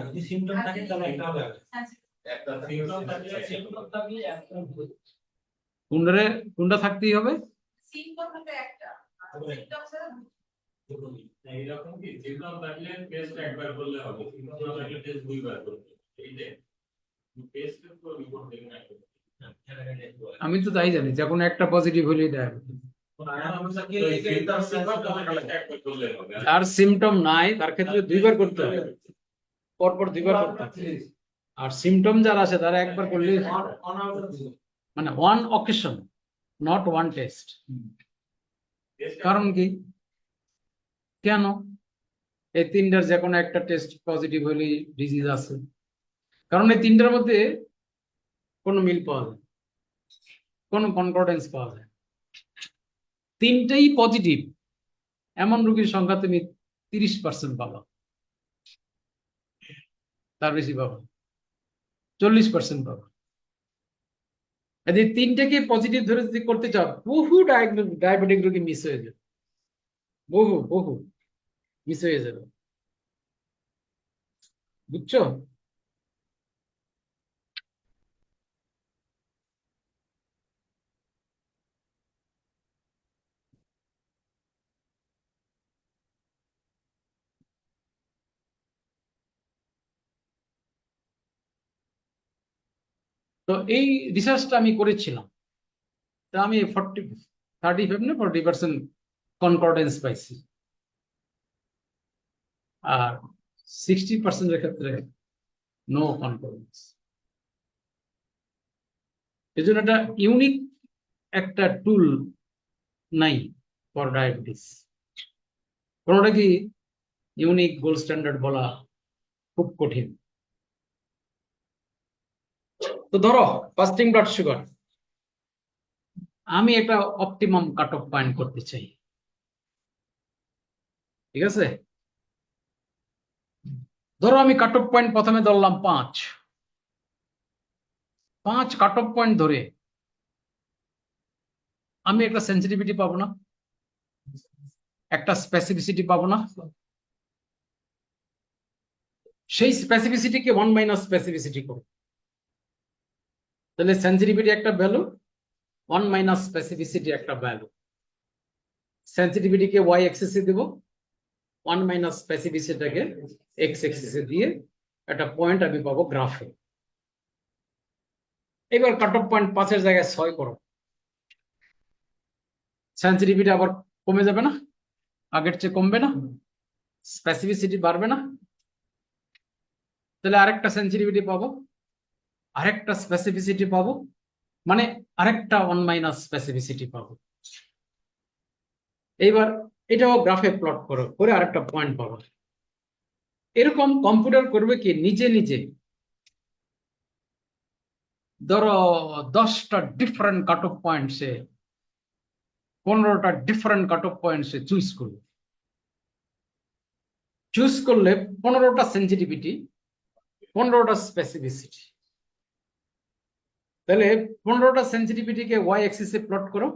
যদি সিম্পটম থাকে তাহলে একটা হবে। কোনটা থাকতেই হবে? এইরকম কি সিম্পটম থাকলে টেস্ট একবার করলে হবে, সিম্পটম না থাকলে টেস্ট দুইবার করতে হবে। এইটাই টেস্ট তো রিপোর্ট দেখে না। আমি তো তাই জানি, যে কোনো একটা পজিটিভ হলেই ডায়াবেটিস। আর সিমটম নাই তার ক্ষেত্রে দুইবার করতে হবে, পরপর দুইবার করতে হবে। আর সিমটম যারা আছে তারা একবার করলে, মানে one occasion, not one test. কারণ কি, কেন? এই তিনটার যে কোনো একটা টেস্ট পজিটিভ হলে ডিজিজ আছে, কারণ এই তিনটার মধ্যে কোনো মিল পাওয়া যায়, কোনো কনকর্ডেন্স পাওয়া যায়। তিনটাই পজিটিভ এমন রোগীর সংখ্যা তুমি 30% পাবা, তার বেশি পাবা, 40% পাবা। এই তিনটাকে পজিটিভ ধরে যদি করতে চাও, বহু ডায়াবেটিক রোগী মিস হয়ে যাবে, বহু বহু মিস হয়ে যাবে, বুঝছো? তো এই রিসার্চটা আমি করেছিলাম, তা আমি 35 না 40% কনকর্ডেন্স পাইছি, আর 60% এর ক্ষেত্রে নো কনকর্ডেন্স। এই জন্য একটা ইউনিক একটা টুল নাই ফর ডায়াবেটিস। কোনটা কি ইউনিক গোল্ড স্ট্যান্ডার্ড বলা খুব কঠিন। তো ধরো ফাস্টিং ব্লাড সুগার, আমি একটা অপটিমাম কাট অফ পয়েন্ট করতে চাই, ঠিক আছে? ধরো আমি কাট অফ পয়েন্ট প্রথমে ধরলাম 5 কাট অফ পয়েন্ট ধরে আমি একটা সেন্সিটিভিটি পাবো না, একটা স্পেসিফিসিটি পাবো না? সেই স্পেসিফিসিটিকে 1 মাইনাস স্পেসিফিসিটি করো, তাহলে সেন্সিটিভিটি একটা ভ্যালু, 1 মাইনাস স্পেসিফিসিটি একটা ভ্যালু। সেন্সিটিভিটিকে ওয়াই এক্সিসে দেব, 1 মাইনাস স্পেসিফিসিটিটাকে এক্স এক্সিসে দিয়ে একটা পয়েন্ট আমি পাবো গ্রাফে। এবার কাট অফ পয়েন্ট 5-এর জায়গায় 6 করো, সেন্সিটিভিটি আবার কমে যাবে না? আগের চেয়ে কমবে না? স্পেসিফিসিটি বাড়বে না? তাহলে আরেকটা সেন্সিটিভিটি পাবো, আরেকটা স্পেসিফিসিটি পাবো, মানে আরেকটা 1 মাইনাস স্পেসিফিসিটি পাবো। এইবার এটাও গ্রাফে প্লট করো, করে আরেকটা পয়েন্ট পাবো। এরকম কম্পিউটার করবে কি নিজে নিজে? ধরো 10টা ডিফারেন্ট কাট অফ পয়েন্টসে, 15টা ডিফারেন্ট কাট অফ পয়েন্টসে চুজ করবে। চুজ করলে 15টা সেন্সিটিভিটি, 15টা স্পেসিফিসিটি। তাহলে 15টা সেন্সিটিভিটিকে ওয়াই অ্যাক্সিসে প্লট করো,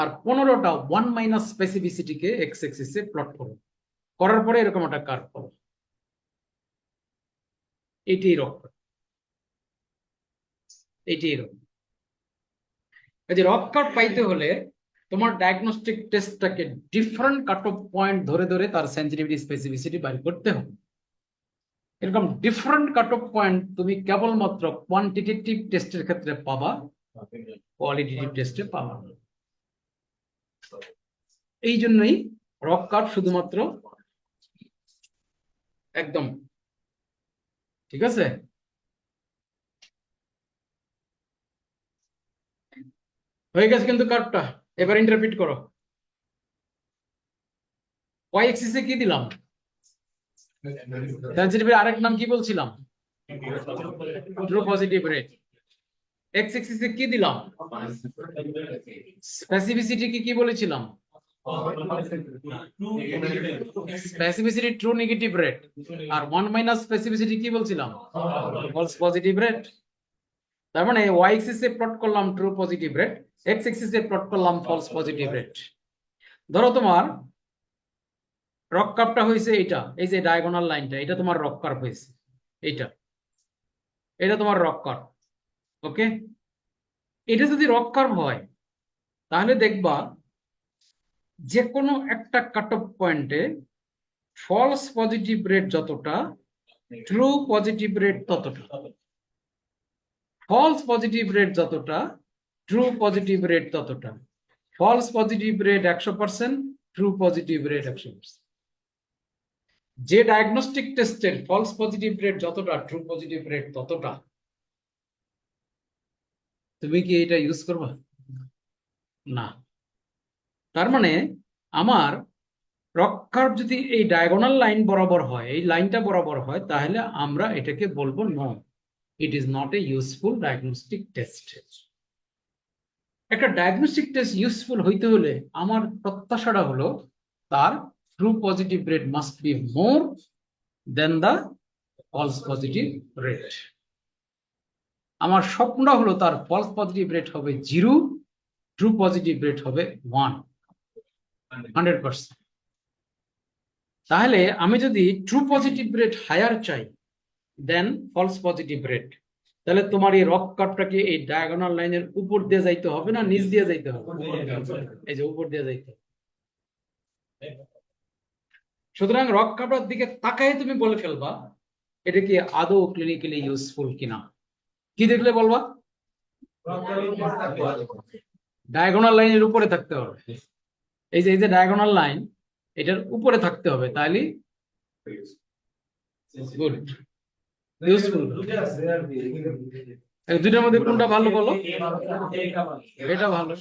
আর 15টা 1 মাইনাস স্পেসিফিসিটিকে এক্স অ্যাক্সিসে প্লট করো। করার পরে এরকম একটা কার্ভ পাবো, এইটাই রক, এইটাই রক। এই যে রক কার্ভ পাইতে হলে তোমার ডায়াগনস্টিক টেস্টটাকে ডিফারেন্ট কাট অফ পয়েন্ট ধরে ধরে তার সেন্সিটিভিটি স্পেসিফিসিটি বাইর করতে হবে। এরকম ডিফারেন্ট কাট অফ পয়েন্ট তুমি কেবলমাত্র কোয়ান্টিটেটিভ টেস্টের ক্ষেত্রে পাবা, কোয়ালিটেটিভ টেস্টে পাবা না। এই জন্যই রক কার্ভ শুধুমাত্র একদম ঠিক আছে। হয়ে গেছে কিন্তু কার্ভটা, এবার ইন্টারপ্রিট করো। ওয়াই এক্সিসে কি দিলাম? সেন্সিটিভিটির আরেক নাম কি বলছিলাম? True positive rate. এক্স এক্সিসে কি দিলাম? স্পেসিফিসিটি কি বলেছিলাম? Specificity true negative rate. আর 1 মাইনাস স্পেসিফিসিটি কি বলছিলাম? False positive rate. তার মানে ওয়াই এক্সিসে প্লট করলাম ট্রু পজিটিভ রেট, এক্স এক্সিসে প্লট করলাম ফলস পজিটিভ রেট। ধরো তোমার রক কার্ভটা হয়েছে এটা, এই যে ডায়াগোনাল লাইনটা, এটা তোমার রক কার্ভ হয়েছে, এটা তোমার রক কার্ভ। ওকে, এটা যদি রক কার্ভ হয় তাহলে দেখবা যে কোনো একটা কাট অফ পয়েন্টে ফলস পজিটিভ রেট যতটা, ট্রু পজিটিভ রেট ততটা। ফলস পজিটিভ রেট যতটা, ট্রু পজিটিভ রেট ততটা। False positive rate 100%, true positive rate 100%। যে ডায়াগনস্টিক টেস্টের ফলস পজিটিভ রেট যতটা, ট্রু পজিটিভ রেট ততটা, তুমি কি এটা ইউজ করবা? না। তার মানে আমার রক কার্ভ যদি এই ডায়াগোনাল লাইন বরাবর হয়, এই লাইনটা বরাবর হয়, তাহলে আমরা এটাকে বলবো no, it is not a useful diagnostic test. একটা ডায়াগনস্টিক টেস্ট ইউজফুল হইতে হলে আমার প্রত্যাশাটা হলো তার true positive rate must be more than the false positive rate. আমার স্বপ্নটা হলো তার ফলস পজিটিভ রেট হবে 0, ট্রু পজিটিভ রেট হবে 100%। তাহলে আমি যদি ট্রু পজিটিভ রেট হায়ার চাই দেন ফলস পজিটিভ রেট, তাহলে তোমার এই রক কার্ভটাকে এই ডায়াগোনাল লাইনের উপর দিয়ে যাইতে হবে না নিচ দিয়ে যাইতে হবে? এই যে উপর দিয়ে যাইতে হবে। সুতরাং রক কার্ভটার দিকে তাকায় তুমি বলে ফেলবা এটা কি আদৌ ক্লিনিক্যালি ইউজফুল কিনা। কি দেখলে বলবা? ডায়াগোনাল লাইনের উপরে থাকতে হবে। এই যে ডায়াগোনাল লাইন, এটার উপরে থাকতে হবে, তাহলে গুড ইউজফুল। দুইটার মধ্যে কোনটা ভালো বলো? এটা ভালো,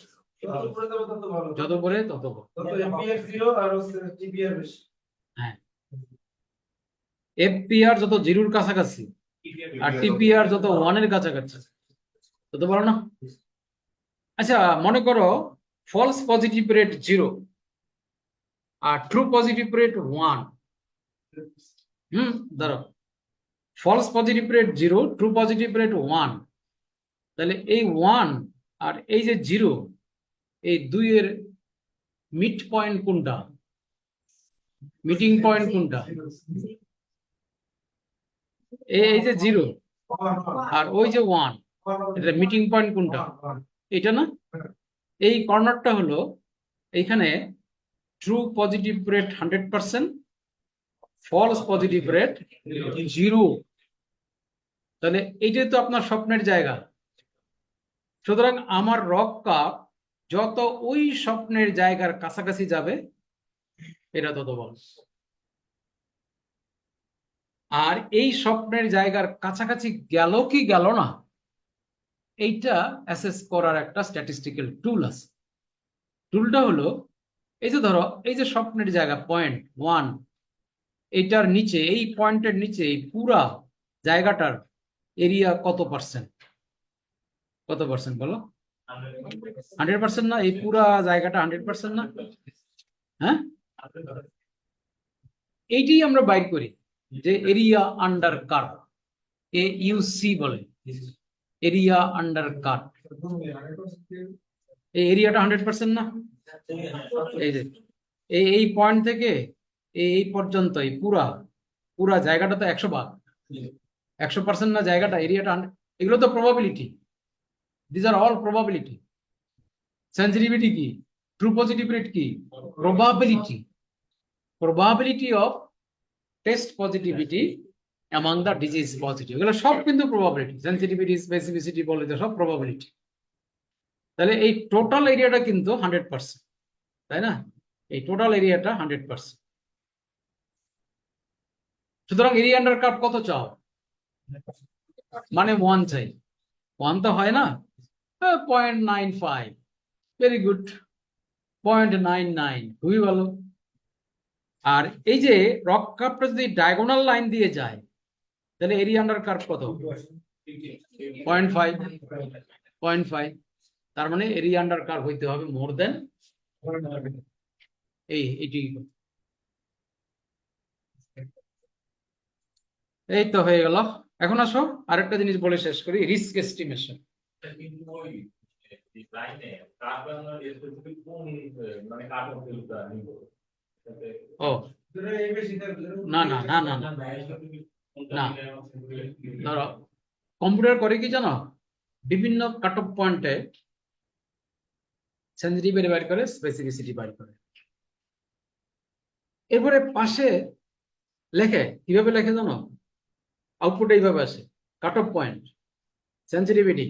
যত উপরে তত হ্যাঁ। এফপিআর যত 0-র কাছাকাছি আর টিপিআর যত 1-এর কাছাকাছি তত ভালো না? আচ্ছা, মনে করো ফলস পজিটিভ রেট 0 আর ট্রু পজিটিভ রেট 1। ধরো false positive rate 0, true positive rate 1, তাহলে এই 1 আর এই যে 0, এই দুইয়ের মিড পয়েন্ট কোনটা? মিটিং পয়েন্ট কোনটা? এই যে 0 আর ওই যে 1, এটা মিটিং পয়েন্ট কোনটা? এটা না? এই কর্নারটা হলো এইখানে true positive rate 100%, false positive rate 0। তাহলে এইটাই তো আপনার স্বপ্নের জায়গা। সুতরাং আমার রক কার্ভ যত ওই স্বপ্নের জায়গার কাছাকাছি যাবে এটা তত বল। আর এই স্বপ্নের জায়গার কাছাকাছি গেল কি গেল না, এইটা অ্যাসেস করার একটা স্ট্যাটিস্টিক্যাল টুল আছে। টুলটা হলো এই যে ধরো এই যে স্বপ্নের জায়গা পয়েন্ট 1, এইটার নিচে, এই পয়েন্টের নিচে এই পুরা জায়গাটার এরিয়া কত পার্সেন্ট? কত পার্সেন্ট বলো? 100% না? এই পুরা জায়গাটা 100% না? হ্যাঁ, এইটাই আমরা বাইর করি যে এরিয়া আন্ডার কার্ভ, AUC বলে, এরিয়া আন্ডার কার্ভ। এই এরিয়াটা 100% না? এই যে এই পয়েন্ট থেকে এই পর্যন্ত এই পুরা জায়গাটা তো 100 ভাগ, 100% না জায়গাটা, এরিয়াটা। এগুলো তো probability, this are all probability. Sensitivity কি? ট্রু পজিটিভ রেট কি? Probability. Probability of test positivity among the disease positive, এগুলো সব কিন্তু প্রবাবিলিটি। সেন্সিটিভিটি, স্পেসিফিসিটি বলে যে সব প্রবাবিলিটি। তাহলে এই টোটাল এরিয়াটা কিন্তু 100%, তাই না? এই টোটাল এরিয়াটা 100%। সুতরাং এরিয়া আন্ডার কার্ভ কত চাও? মানে 1 চাই। 1 তো হয় না, 0.95, ভেরি গুড, 0.99, খুবই ভালো। আর এই যে রক কার্ভটা যদি ডায়াগোনাল লাইন দিয়ে যায় তাহলে এরিয়া আন্ডার কার্ভ কত? 0.5, 0.5। তার মানে এরিয়া আন্ডার কার্ভ হইতে হবে মোর দেন এটি। এই তো হয়ে গেল। এখন আসো আরেকটা জিনিস বলে শেষ করি, রিস্ক এস্টিমেশন। কিন্তু ওই লাইনে কার্বন স্পেসিফিক কোন মানে কার্বন ফিল্ডটা নিব ও ধরো এই বেশি না না না না না, না। ধরো কম্পিউটার করে কি জানো, বিভিন্ন কাট অফ পয়েন্টে সেন্সিটিভিটি বের করে, স্পেসিফিসিটি বের করে। এরপরে পাশে লেখে, কিভাবে লেখে জানো? আউটপুট এইভাবে আসে, কাট অফ পয়েন্ট, সেন্সিটিভিটি,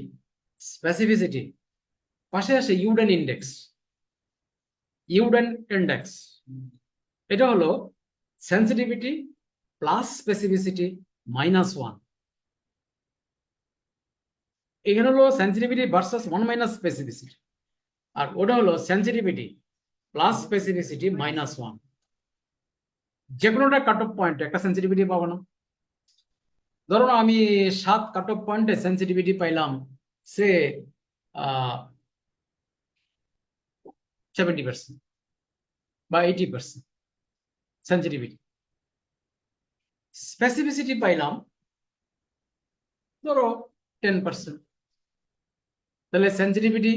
স্পেসিফিসিটি, পাশে আসে ইউডেন ইন্ডেক্স। ইউডেন ইন্ডেক্স এটা হলো সেন্সিটিভিটি প্লাস স্পেসিফিসিটি -1। এখানে হলো সেন্সিটিভিটি ভার্সাস 1 মাইনাস স্পেসিফিসিটি, আর ওটা হলো সেন্সিটিভিটি প্লাস স্পেসিফিসিটি -1। যে কোনোটা কাট অফ পয়েন্টে একটা সেন্সিটিভিটি পাবো না। ধরো না আমি 7 কাট অফ পয়েন্টে সেন্সিটিভিটি পাইলাম সে 70% বা 80% সেন্সিটিভিটি। স্পেসিফিসিটি পাইলাম ধরো 10%, তাহলে সেন্সিটিভিটি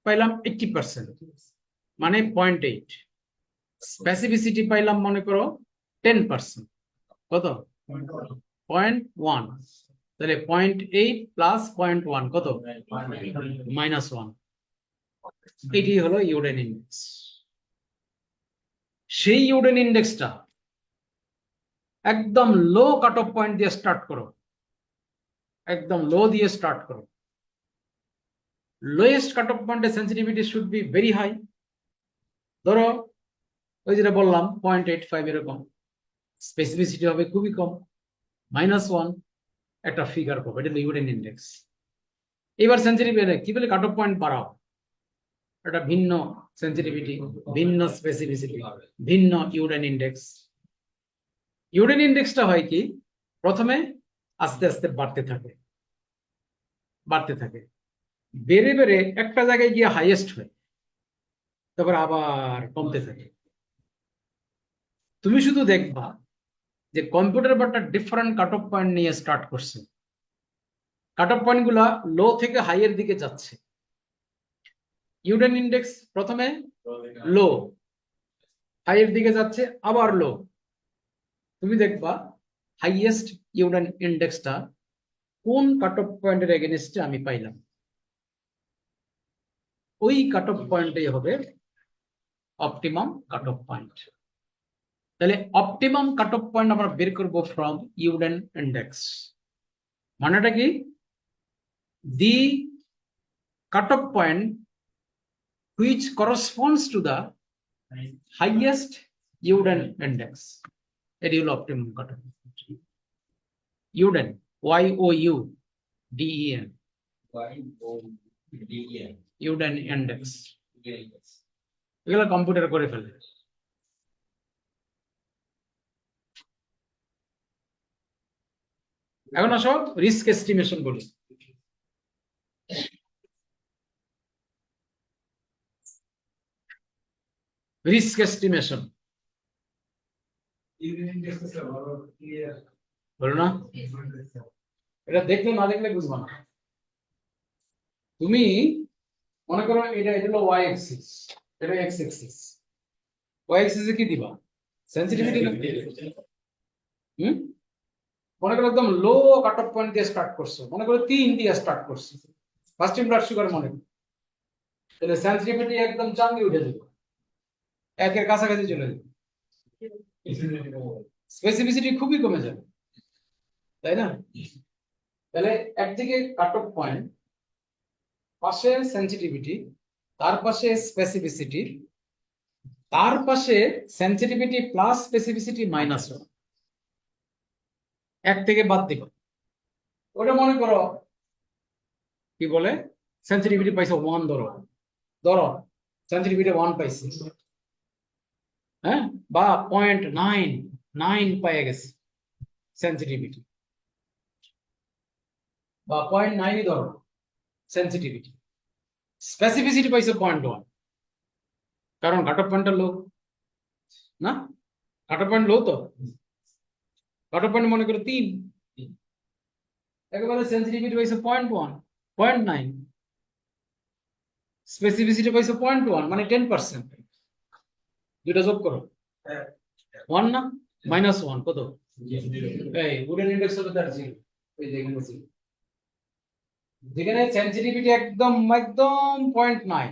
পাইলাম 80%, মানে 0.8। স্পেসিফিসিটি পাইলাম মনে করো 10%, কত? 0.1। তাহলে 0.8 প্লাস 0.1 কত? -1। এটি হলো ইউডেন ইন্ডেক্স। সেই ইউডেন ইন্ডেক্সটা একদম লো কাট অফ পয়েন্ট দিয়ে স্টার্ট করো, একদম লো দিয়ে স্টার্ট করো। লোয়েস্ট কাট অফ পয়েন্টে sensitivity should be very high. ধরো ওই যেটা বললাম 0.85 এরকম। স্পেসিফিসিটি হবে খুবই কম, -1, একটা ফিগার পাবো, এটা ইউডেন ইন্ডেক্স। এবার সেন্সিটিভিটি কি বলে, কাট অফ পয়েন্ট বাড়াও, এটা ভিন্ন সেন্সিটিভিটি, ভিন্ন স্পেসিফিসিটি, ভিন্ন ইউডেন ইন্ডেক্স। ইউডেন ইন্ডেক্সটা হয় কি, প্রথমে আস্তে আস্তে বাড়তে থাকে, বাড়তে থাকে, বেড়ে বেড়ে একটা জায়গায় গিয়ে হাইয়েস্ট হয়, তারপর আবার কমতে থাকে। তুমি শুধু দেখবা যে কম্পিউটার বারটা ডিফারেন্ট কাট অফ পয়েন্ট নিয়ে স্টার্ট করছে, কাট অফ পয়েন্ট গুলা লো থেকে হাইয়ের দিকে যাচ্ছে। ইউডেন ইন্ডেক্স প্রথমে লো, হাইয়ের দিকে যাচ্ছে, আবার লো। তুমি দেখবা হাইয়েস্ট ইউডেন ইন্ডেক্সটা কোন কাট অফ পয়েন্টের এগেনস্টে আমি পাইলাম, ওই কাট অফ পয়েন্টই হবে অপটিমাম কাট অফ পয়েন্ট। তাহলে অপটিমাম কাট অফ পয়েন্ট আমরা বের করবো ফ্রম ইউডেন ইন্ডেক্স। মানেটা কি, the cut off point which corresponds to the highest Youden index. এটি হলো optimum cut off. Youden, YOUDEN, Youden index. এগুলো কম্পিউটার করে ফেলে। এখন আসো রিস্ক এস্টিমেশন বলি। রিস্ক এস্টিমেশন বলো না, এটা দেখলে না দেখলে বুঝবো না। তুমি মনে করো এটা হলো ওয়াই অ্যাক্সিস, এটা এক্স অ্যাক্সিস। ওয়াই অ্যাক্সিসে কি দিবা, সেন্সিটিভিটি না? মনে করো একদম লো কাট অফ পয়েন্ট দিয়ে স্টার্ট করছো, মনে করো 3 দিয়ে স্টার্ট করছো, ফার্স্ট টাইম ব্লাড সুগার মনে করো, তাহলে সেন্সিটিভিটি একদম চাঙ্গে উঠে যাবে, 1 এর কাছাকাছি চলে যাবে, স্পেসিফিসিটি খুবই কমে যাবে, তাই না? তাহলে একদিকে কাট অফ পয়েন্ট, পাশে সেন্সিটিভিটি, তার পাশে স্পেসিফিসিটি, তার পাশে সেন্সিটিভিটি প্লাস স্পেসিফিসিটি মাইনাস 1, এক থেকে বাদ দিব। ওটা মনে করো কি বলে সেন্সিটিভিটি পাইছো 1, ধরো ধরো সেন্সিটিভিটি 1 পাইছি, হ্যাঁ, বা 0.99 পাইয়া গেছে সেন্সিটিভিটি, বা 0.9 ধরো সেন্সিটিভিটি। স্পেসিফিসিটি পাইছো 0.1, কারণ কাট অফ পয়েন্টটা লো না, কাট অফ পয়েন্ট লো তো, কাট অফ পয়েন্ট মনে করো 3, একেবারে সেন্সিটিভিটি পাইছো 0.1, 0.9, স্পেসিফিসিটি পাইছো 0.1, মানে 10%। দুইটা যোগ করো, 1 না, -1 কত? এই উডেন ইন্ডেক্স হলো তার 0, এই যেখানে 0, যেখানে সেন্সিটিভিটি একদম একদম 0.9,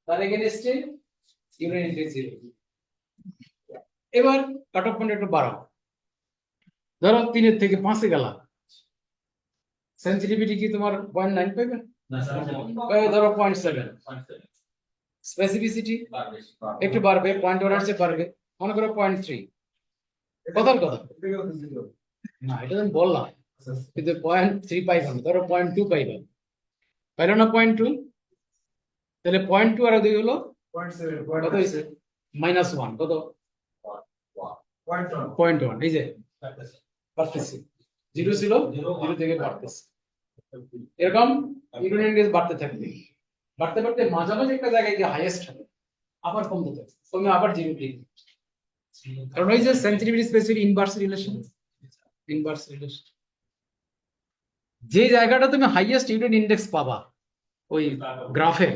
তার এগেইনস্টে ইউডেন ইন্ডেক্স 0। এবার কাট অফ পয়েন্ট একটু বাড়াও, ধরো 3 এর থেকে 5 এ গেলা, সেন্সিটিভিটি কি তোমার 0.9 পাইবে? ধরো 0.7। স্পেসিফিসিটি একটু বাড়বে, 0.1 আসছে বাড়বে, মনে করো 0.3। কথার কথা না, এটা আমি বললাম, কিন্তু 0.3 পাইবা না, ধরো 0.2 পাইবা, পাইলো না 0.2, তাহলে 0.2 আর 2 হলো কত হয়েছে? -1, কত? 0.1। এই যে বাড়তেছে, 0 ছিল, 0 থেকে বাড়তেছে, এরকম ইউনিয়ন ইন্ডেক্স বাড়তে থাকবে, বাড়তে বাড়তে মাঝামাঝি একটা জায়গায় গিয়ে হাইয়েস্ট হবে, আবার কমতে থাকবে, কমে আবার 0 দিয়ে, কারণ ওই যে sensitivity specific inverse relation, inverse relation. যে জায়গাটা তুমি হাইয়েস্ট ইউনিয়ন ইন্ডেক্স পাবা ওই গ্রাফে,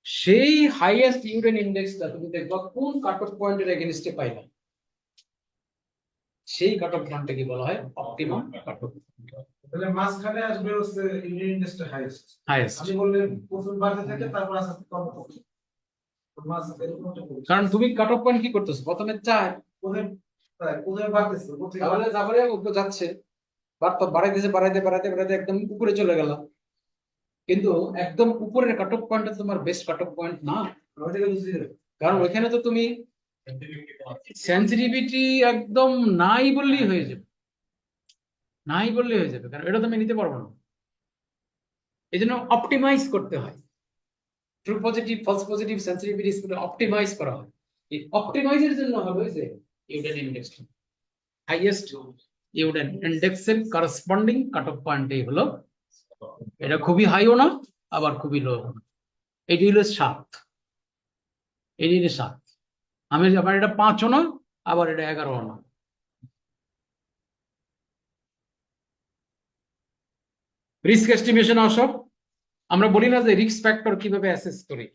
সেই হাইয়েস্ট ইউনিয়ন ইন্ডেক্সটা তুমি দেখবা কোন কাট অফ পয়েন্টের এগেইনস্টে পাইবা, সেই কাট অফ পয়েন্টটাকে বলা হয় অপটিমাম কাট অফ। তাহলে মাঝখানে আসবে হচ্ছে ইন্ডিয়ান ইন্ডাস্ট্রি হাইয়েস্ট। হাইয়েস্ট, আমি বললেন প্রথম বাড়তে থাকে তারপর আস্তে আস্তে কম হবে। মাঝখানে এরকম একটা পরিস্থিতি। কারণ তুমি কাট অফ পয়েন্ট কি করতেছো, প্রথমে 4, কোথায় কোথায় বাড়তেছে কোথায় তাহলে তারপরে উপরে যাচ্ছে, বাড়াইতেছে বাড়াইতে বাড়াইতে বাড়াইতে একদম উপরে চলে গেল, কিন্তু একদম উপরের কাট অফ পয়েন্টটা তোমার বেস্ট কাট অফ পয়েন্ট না, কারণ ওইখানে তো তুমি সেন্সিটিভিটি একদম নাই বললেই হয়ে যাবে, নাই বললেই হয়ে যাবে, কারণ এটা তুমি নিতে পারবো না, এই জন্য অপটিমাইজ করতে হয়, true positive false positive sensitivities গুলো অপটিমাইজ করা হয়। এই অপটিমাইজের জন্য হবে যে ইউডেন ইন্ডেক্স, হাইয়েস্ট ইউডেন ইন্ডেক্সের করসপন্ডিং কাট অফ পয়েন্টই হলো, এটা খুবই হাইও না আবার খুবই লো না, এটি হলো 7, এটি হলো 7, আমি আবার এটা 5ও না আবার এটা 11ও না। রিস্ক এস্টিমেশন আসো, আমরা বলি না যে রিস্ক ফ্যাক্টর কিভাবে অ্যাসেস করি,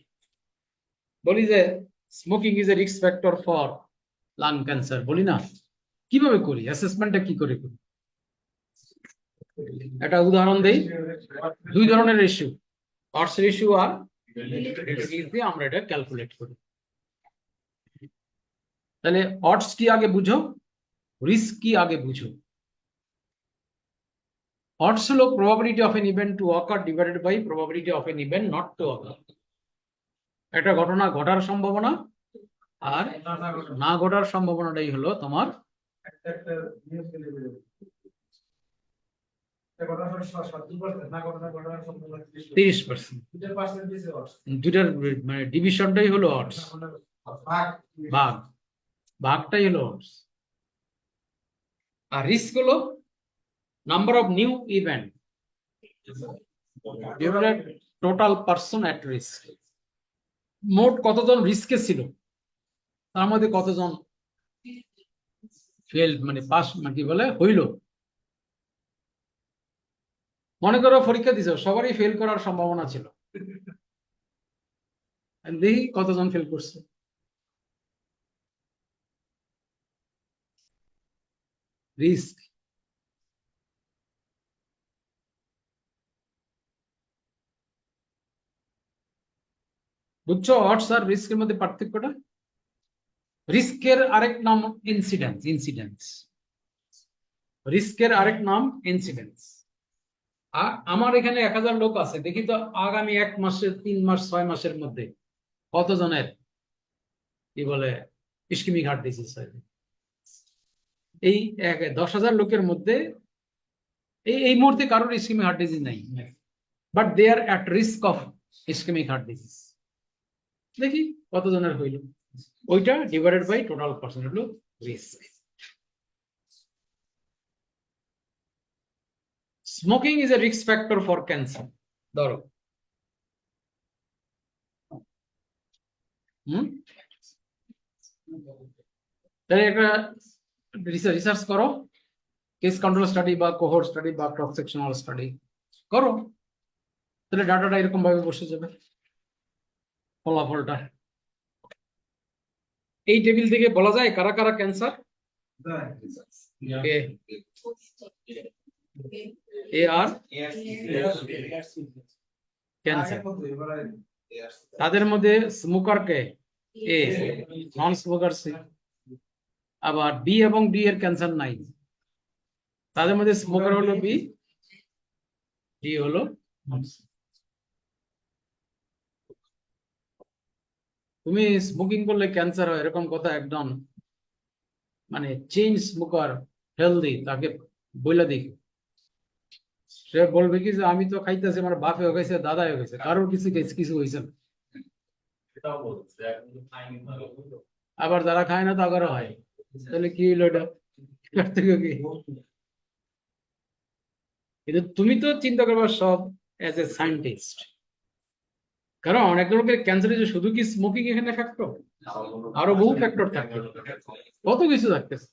বলি যে smoking is a risk factor for lung cancer, বলি না, কিভাবে করি অ্যাসেসমেন্টটা কি করে করি? একটা উদাহরণ দেই, 2 ধরনের রেশিও, অডস রেশিও আর দিয়ে আমরা এটা ক্যালকুলেট করি। তাহলে অডস কি আগে বুঝো, রিস্ক কি আগে বুঝো। odds হলো probability of an event to occur divided by probability of an event not to occur, একটা ঘটনা ঘটার সম্ভাবনা আর না ঘটার সম্ভাবনাটাই হলো তোমার একটা নিউজ পেলে বের হবে। একটা ঘটনা 70% না ঘটনার সম্ভাবনা 30%, 2% আছে অর্থ। দুটার মানে ডিভিশনটাই হলো odds, ভাগ ভাগ, ভাগটাই হলো odds। আর রিস্ক হলো number of new event divided total person at risk, মোট কতজন রিস্কে ছিল তার মধ্যে কতজন ফেল মানে পাস মানে কি বলে হইল। মনে করো পরীক্ষা দিছো, সবারই ফেল করার সম্ভাবনা ছিল, দেখি কতজন ফেল করছে, রিস্ক। বুঝছো অডস আর রিস্কের মধ্যে পার্থক্যটা? রিস্কের আরেক নাম ইনসিডেন্স, ইনসিডেন্স, রিস্কের আরেক নাম ইনসিডেন্স, আমার এখানে 1000 লোক আছে, দেখি তো আগামী 1 মাসে 3 মাস 6 মাসের মধ্যে কতজনের কি বলে ইসকেমিক হার্ট ডিজিজ হয়। এই 10,000 লোকের মধ্যে এই মুহূর্তে কারোর ইসকেমিক হার্ট ডিজিজ নাই, but they are at risk of ischemic heart disease. দেখি কতজনের হইল, ওইটা ডিভাইডেড বাই টোটাল পার্সেন্ট হলো risk. Smoking is a risk factor for cancer. ধরো তাহলে একটা রিসার্চ করো, কেস কন্ট্রোল স্টাডি বা কোহোর্ট স্টাডি বা ক্রস সেকশনাল স্টাডি করো, তাহলে ডাটাটা এরকম ভাবে বসে যাবে ফলাফলটা। এই টেবিল থেকে বলা যায় কারা কারা ক্যান্সার। এ আর ক্যান্সার, তাদের মধ্যে স্মোকার কে এ, নন স্মোকার সি। আবার বি এবং ডি এর ক্যান্সার নাই, তাদের মধ্যে স্মোকার হলো বি, ডি হলো নন। তুমি স্মোকিং করলে ক্যান্সার হয় এরকম কথা একদম মানে চেইন স্মোকার হেলদি তাকে বইলা দেখি, সে বলবে কি যে আমি তো খাইতেছি, আমার বাপে হয়ে গেছে, দাদা হয়ে গেছে, কারোর কিছু হয়েছে না। এটাও বলছে এখন তো খাইনি ভালো। আবার যারা খায় না তাদেরও হয়, তাহলে কি হইলো এটা? পার্থক্য কি? কিন্তু তুমি তো চিন্তা করবা সব অ্যাজ এ সায়েন্টিস্ট, কারণ অনেক লোকের ক্যান্সার যে শুধু কি স্মোকিং এখানে ফ্যাক্টর, আরো বহু ফ্যাক্টর থাকে, কত কিছু থাকতেছে।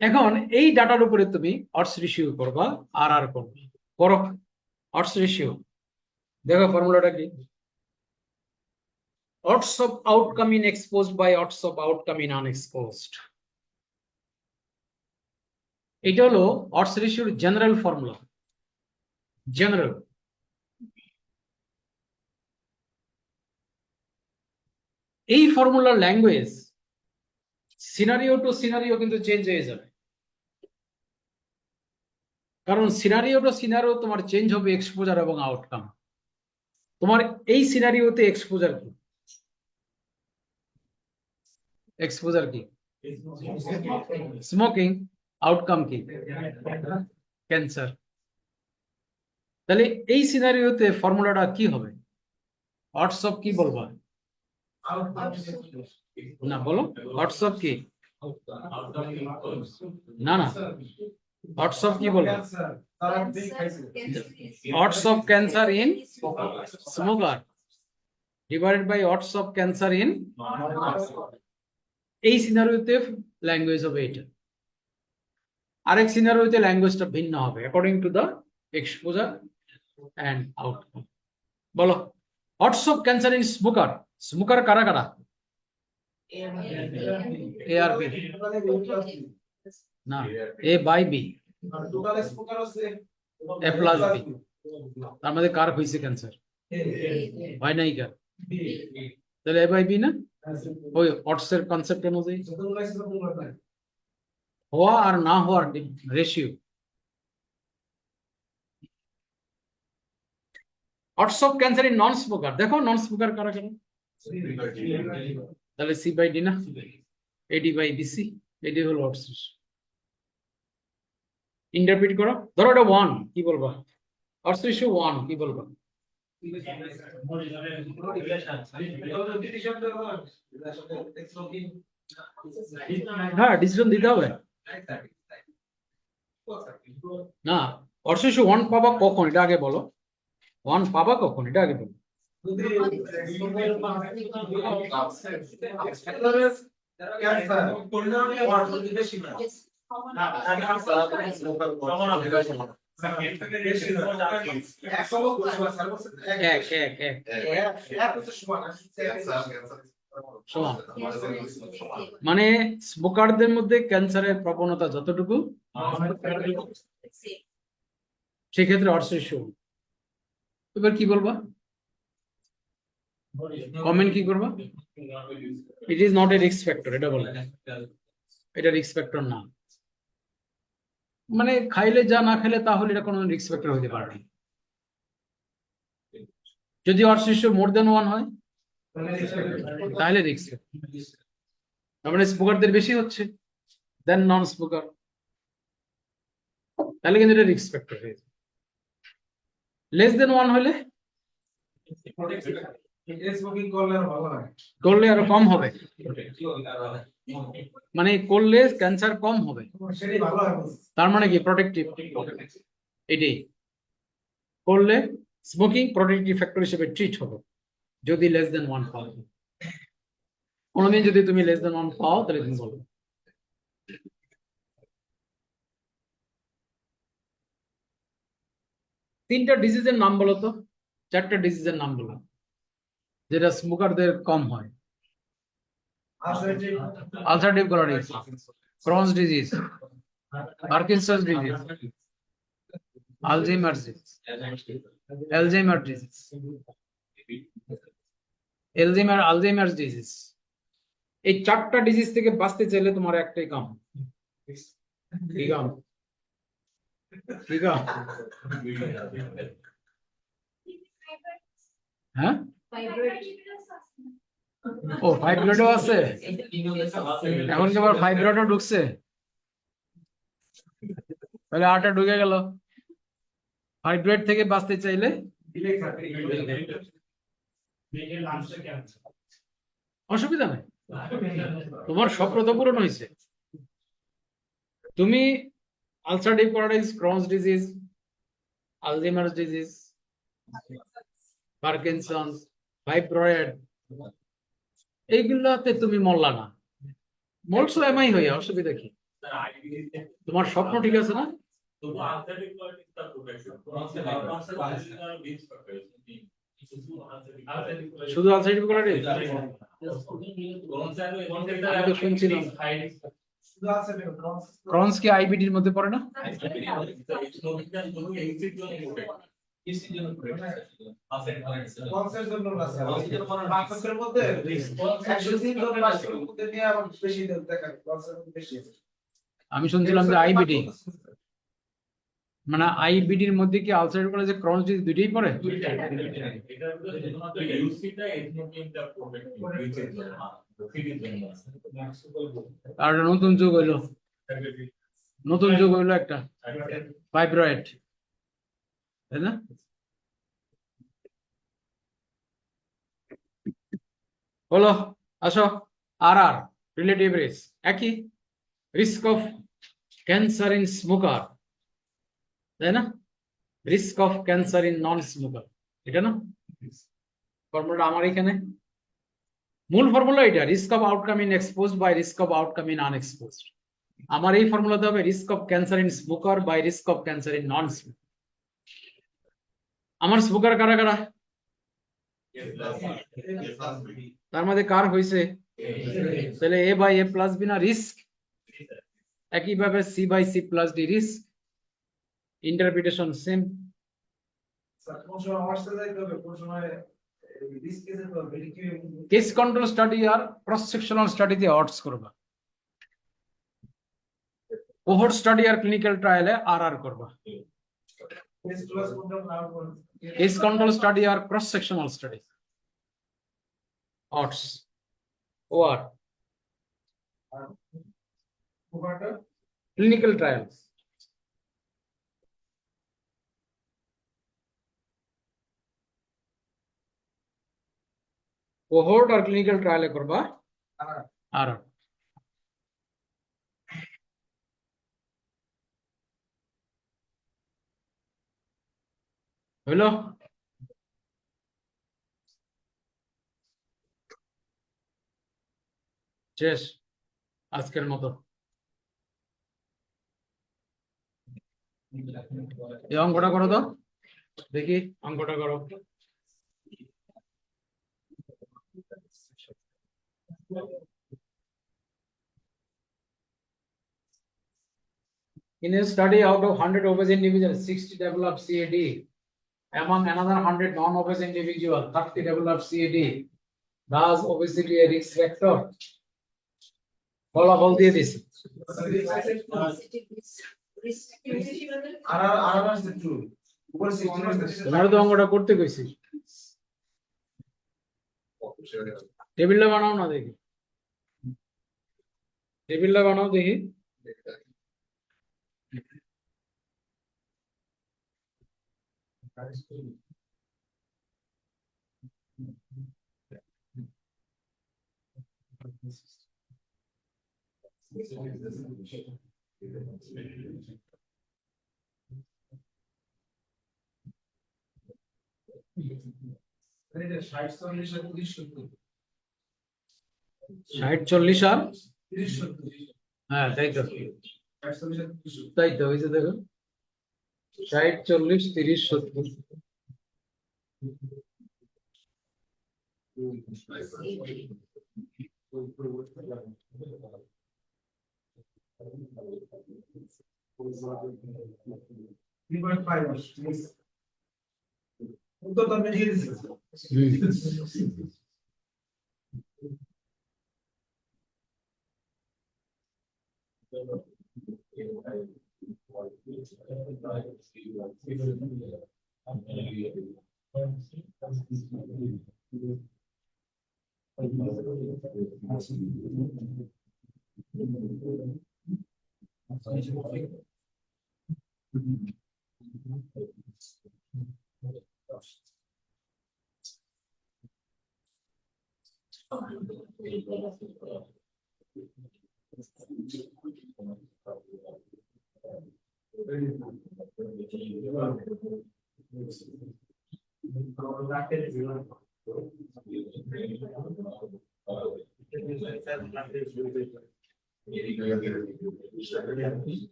এখন এই ডাটার উপরে তুমি অডস রেশিও করবা আর করবে, করো অডস রেশিও। দেখো ফর্মুলাটা কি, odds of outcome in exposed by odds of outcome in unexposed। এটা হলো odds রেশিওর জেনারেল ফর্মুলা। জেনারেল এই ফর্মুলার ল্যাঙ্গুয়েজ সিনারিও টু সিনারিও কিন্তু চেঞ্জ হয়ে যাবে, কারণ সিনারিও টু সিনারিও তোমার চেঞ্জ হবে এক্সপোজার এবং আউটকাম। তোমার এই সিনারিওতে এক্সপোজার কি, এক্সপোজার কি স্মোকিং, আউটকাম কি ক্যান্সার। তাহলে এই সিনারিওতে ফর্মুলাটা কি হবে, odds of কি বলবা না, বলো odds of কি, না না odds of কি বলবা, odds of cancer in smoker divided by odds of cancer in, এই সিনারিওতে ল্যাঙ্গুয়েজ হবে এটা। আরেক সিনারিওতে ল্যাঙ্গুয়েজটা ভিন্ন হবে according to the exposure and outcome. বলো odds of cancer in smoker, smoker কারা কারা, এ আর বি না, A by B, A plus B, তার মধ্যে কার হয়েছে ক্যান্সার, হয় নাই কার, তাহলে এ বাই বি না, ওই odds এর কনসেপ্ট অনুযায়ী হওয়া আর না হওয়ার ratio. odds of cancer in non smoker, দেখো নন স্মোকার কারা কারা, তাহলে সি বাই ডি না, এডি বাই বিসি, এডি হলো odds রেশিও। ইন্টারপ্রিট করো, ধরো এটা 1 কি বলবা, odds রেশিও 1 কি বলবা, হ্যাঁ ডিসিশন দিতে হবে না। odds রেশিও 1 পাবা কখন এটা আগে বলো, 1 পাবা কখন এটা আগে বলো। সমান। মানে স্মোকারদের মধ্যে ক্যান্সারের প্রবণতা যতটুকু সেক্ষেত্রে odds রেশিও। এবার কি বলবা, কমেন্ট কি করবা, ইট is not a risk factor এটা বলে। এটা রিস্ক ফ্যাক্টর না। মানে খাইলে যা না খেলে তাহলে এটা কোনো রিস্ক ফ্যাক্টর হতে পারে না। যদি অশিষ্য মোর দেন 1 হয় তাহলে রিস্ক, তার মানে স্মোকারদের বেশি হচ্ছে দেন নন স্মোকার, তাহলে কিন্তু এটা রিস্ক ফ্যাক্টর হয়ে যায়। লেস দেন 1 হলে স্মোকিং করলে আর ভালো হয়। করলে আরো কম হবে, মানে করলে ক্যান্সার কম হবে, সেটাই ভালো হয় বলছি। তার মানে কি প্রোটেক্টিভ, এটাই করলে স্মোকিং প্রোটেক্টিভ ফ্যাক্টর হিসেবে ট্রিট হবে যদি লেস দেন 1 পাও। কোনোদিন যদি তুমি লেস দেন 1 পাও তাহলে তুমি বলো। তিনটা ডিজিজের নাম বলো তো, চারটা ডিজিজের নাম বলো যেটা স্মোকারদের কম হয়। Ulcerative colitis, Crohn's disease, Parkinson's disease, Alzheimer disease, Alzheimer disease, Alzheimer disease. এই চারটা ডিজিজ থেকে বাঁচতে চাইলে তোমার একটাই কাম, কি কাম? কি কাম? হ্যাঁ, ও ফাইব্রয়েডও আছে, এখন কি আবার ফাইব্রয়েডও ঢুকছে, তাহলে আটা ঢুকে গেল। ফাইব্রয়েড থেকে বাঁচতে চাইলে অসুবিধা নেই, তোমার স্বপ্ন তো পূরণ হয়েছে। তুমি ulcerative colitis, Crohn's disease, Alzheimer disease, Parkinson's, fibroid, এইগুলাতে তুমি মরলা না, মরছো এমআই হইয়া, অসুবিধা কি? তোমার স্বপ্ন ঠিক আছে না? শুধু আলসারেটিভ কোলাইটিস আমি তো শুনছিলাম ক্রনস কি আইবিডির মধ্যে পড়ে না? কনসেপ্টের জন্য আছে। বাংলাদেশের মধ্যে 100 দিন ধরে বাসের মধ্যে নিয়ে আবার বেশি দিন দেখা কনসেপ্ট বেশি। আমি শুনছিলাম যে আইবিডি, মানে আইবিডির মধ্যে কি আলসারেটিভ কোলাইটিস, ক্রনস ডিজিজ দুইটাই পড়ে? আর একটা নতুন যুগ হইলো, নতুন যুগ হইলো একটা ফাইব্রয়েড, তাই না? বলো, আসো। আর আর রিলেটিভ রিস্ক একই, risk of cancer in smoker, তাই না? Risk of cancer in non smoker, এটা না ফর্মুলাটা আমার এখানে, মূল ফর্মুলা এটা, risk of outcome in exposed by risk of outcome in unexposed. আমার এই ফর্মুলাতে হবে risk of cancer in smoker by risk of cancer in non smoker. আমার স্মোকার কারা কারা? তার মধ্যে কার হয়েছে? তাহলে A by A plus B না রিস্ক, একইভাবে C by C plus D risk, interpretation same. কোন সময় অবস্থা যাইতে হবে, কোন সময় রিস্ক কেসে তো হবে কি কেস কন্ট্রোল স্টাডি আর ক্রস সেকশনাল স্টাডিতে অডস করবা, কোহর্ট স্টাডি আর ক্লিনিক্যাল ট্রায়ালে আর আর করবা। কেস প্লাস কোনটা নাম বল। কেস কন্ট্রোল স্টাডি আর ক্রস সেকশনাল স্টাডি অডস ও আর কোনটা ক্লিনিক্যাল ট্রায়াল। কোহর্ট আর ক্লিনিক্যাল ট্রায়ালে করবা আর হইলো। শেষ আজকের মতো। এই অঙ্কটা করো তো দেখি, অঙ্কটা করো। In a study, out of 100 obese individuals, 60 developed CAD. Among another 100 non-obese individuals, 30 developed CAD. Does obesity a risk factor? ফলাফল দিয়ে দিছি আর আসছে টু উপরে 60% তোমার তো অঙ্কটা করতে কইছি টেবিলটা বানাও না দেখি টেবিলটা বানাও দেখি এই যে 60 40 আর 30 70 60 40 আর 30 70 হ্যাঁ তাই তো 60 40 আর 30 তাই তো ওই যে দেখো 60 40 30 70 3.5 আসছে উত্তর তো আপনি দিয়ে দিয়েছেন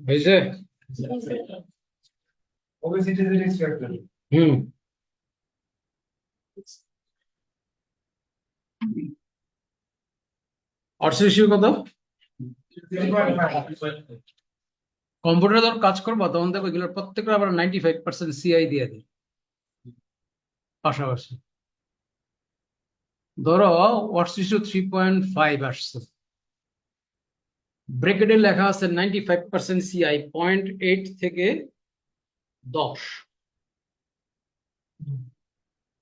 হয়েছে obesity is risk factor হুম অর্থ রেশিও কত 3.5 কম্পিউটার যখন কাজ করবো তখন দেখো এগুলোর প্রত্যেকটা আবার 95% সিআই দিয়ে দিই পাশাপাশি ধরো ওয়াটস রেশিও 3.5 আসছে ব্র্যাকেটে লেখা আছে 95% সিআই 0.8 থেকে 10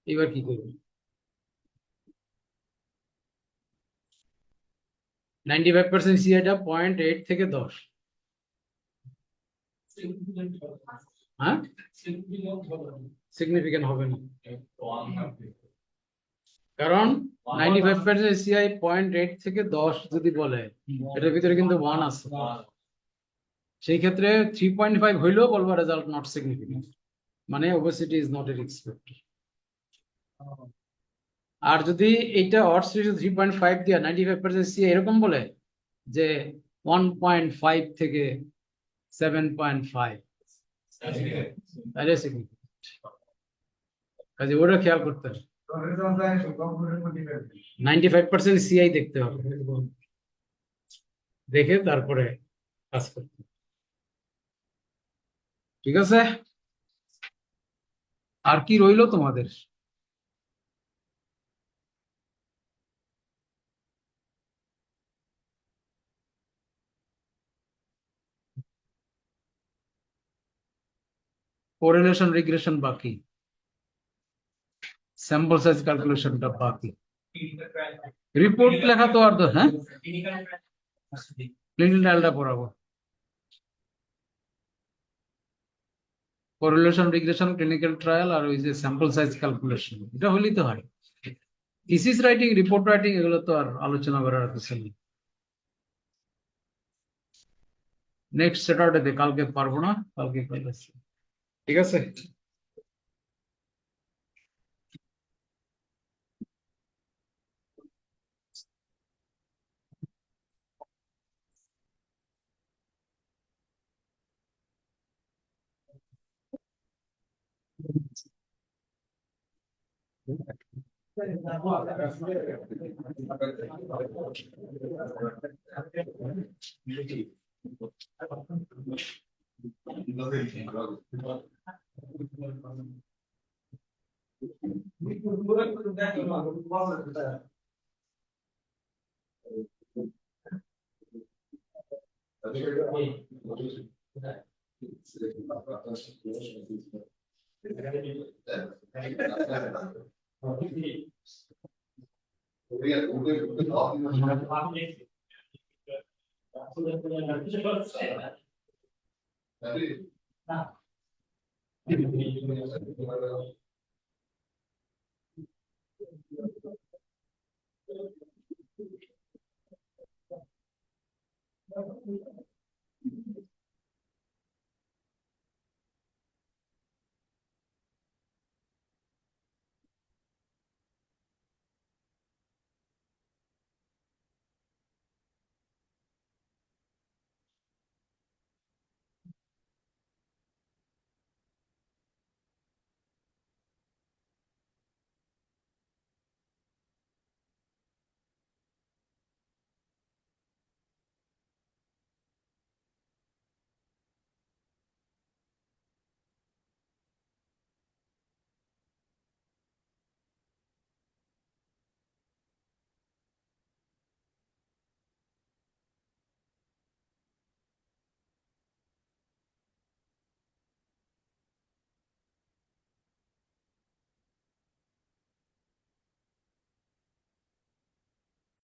এবার কি করবে 95% সিআইটা 0.8 থেকে 10 হ্যাঁ সিগনিফিকেন্ট হবে না কারণ 95% সিআই 0.8 থেকে 10 যদি বলে এটার ভিতরে কিন্তু 1 আছে সেই ক্ষেত্রে 3.5 হইলেও বলবো রেজাল্ট নট সিগনিফিকেন্ট মানে obesity is not a risk factor আর যদি এইটা অর্থ রেশিও 3.5 দিয়া 95% সিআই এরকম বলে যে 1.5 থেকে 7.5 তাহলে সিগনিফিকেন্ট কাজে ওটা খেয়াল করতে হবে 95% সিআই দেখতে হবে দেখে তারপরে কাজ করতে হবে। ঠিক আছে আর কি রইলো তোমাদের কোরিলেশন রিগ্রেশন বাকি স্যাম্পল সাইজ ক্যালকুলেশনটা বাকি রিপোর্ট লেখা তো আর তো হ্যাঁ ক্লিনিক্যাল ট্রায়ালটা পড়াবো কোরিলেশন রিগ্রেশন ক্লিনিক্যাল ট্রায়াল আর ওই যে স্যাম্পল সাইজ ক্যালকুলেশন এটা হলেই তো হয় থিসিস রাইটিং রিপোর্ট রাইটিং এগুলো তো আর আলোচনা করার কিছু নেই নেক্সট স্যাটারডে কালকে পারবো না কালকে ক্লাস আছে ঠিক আছে আপনি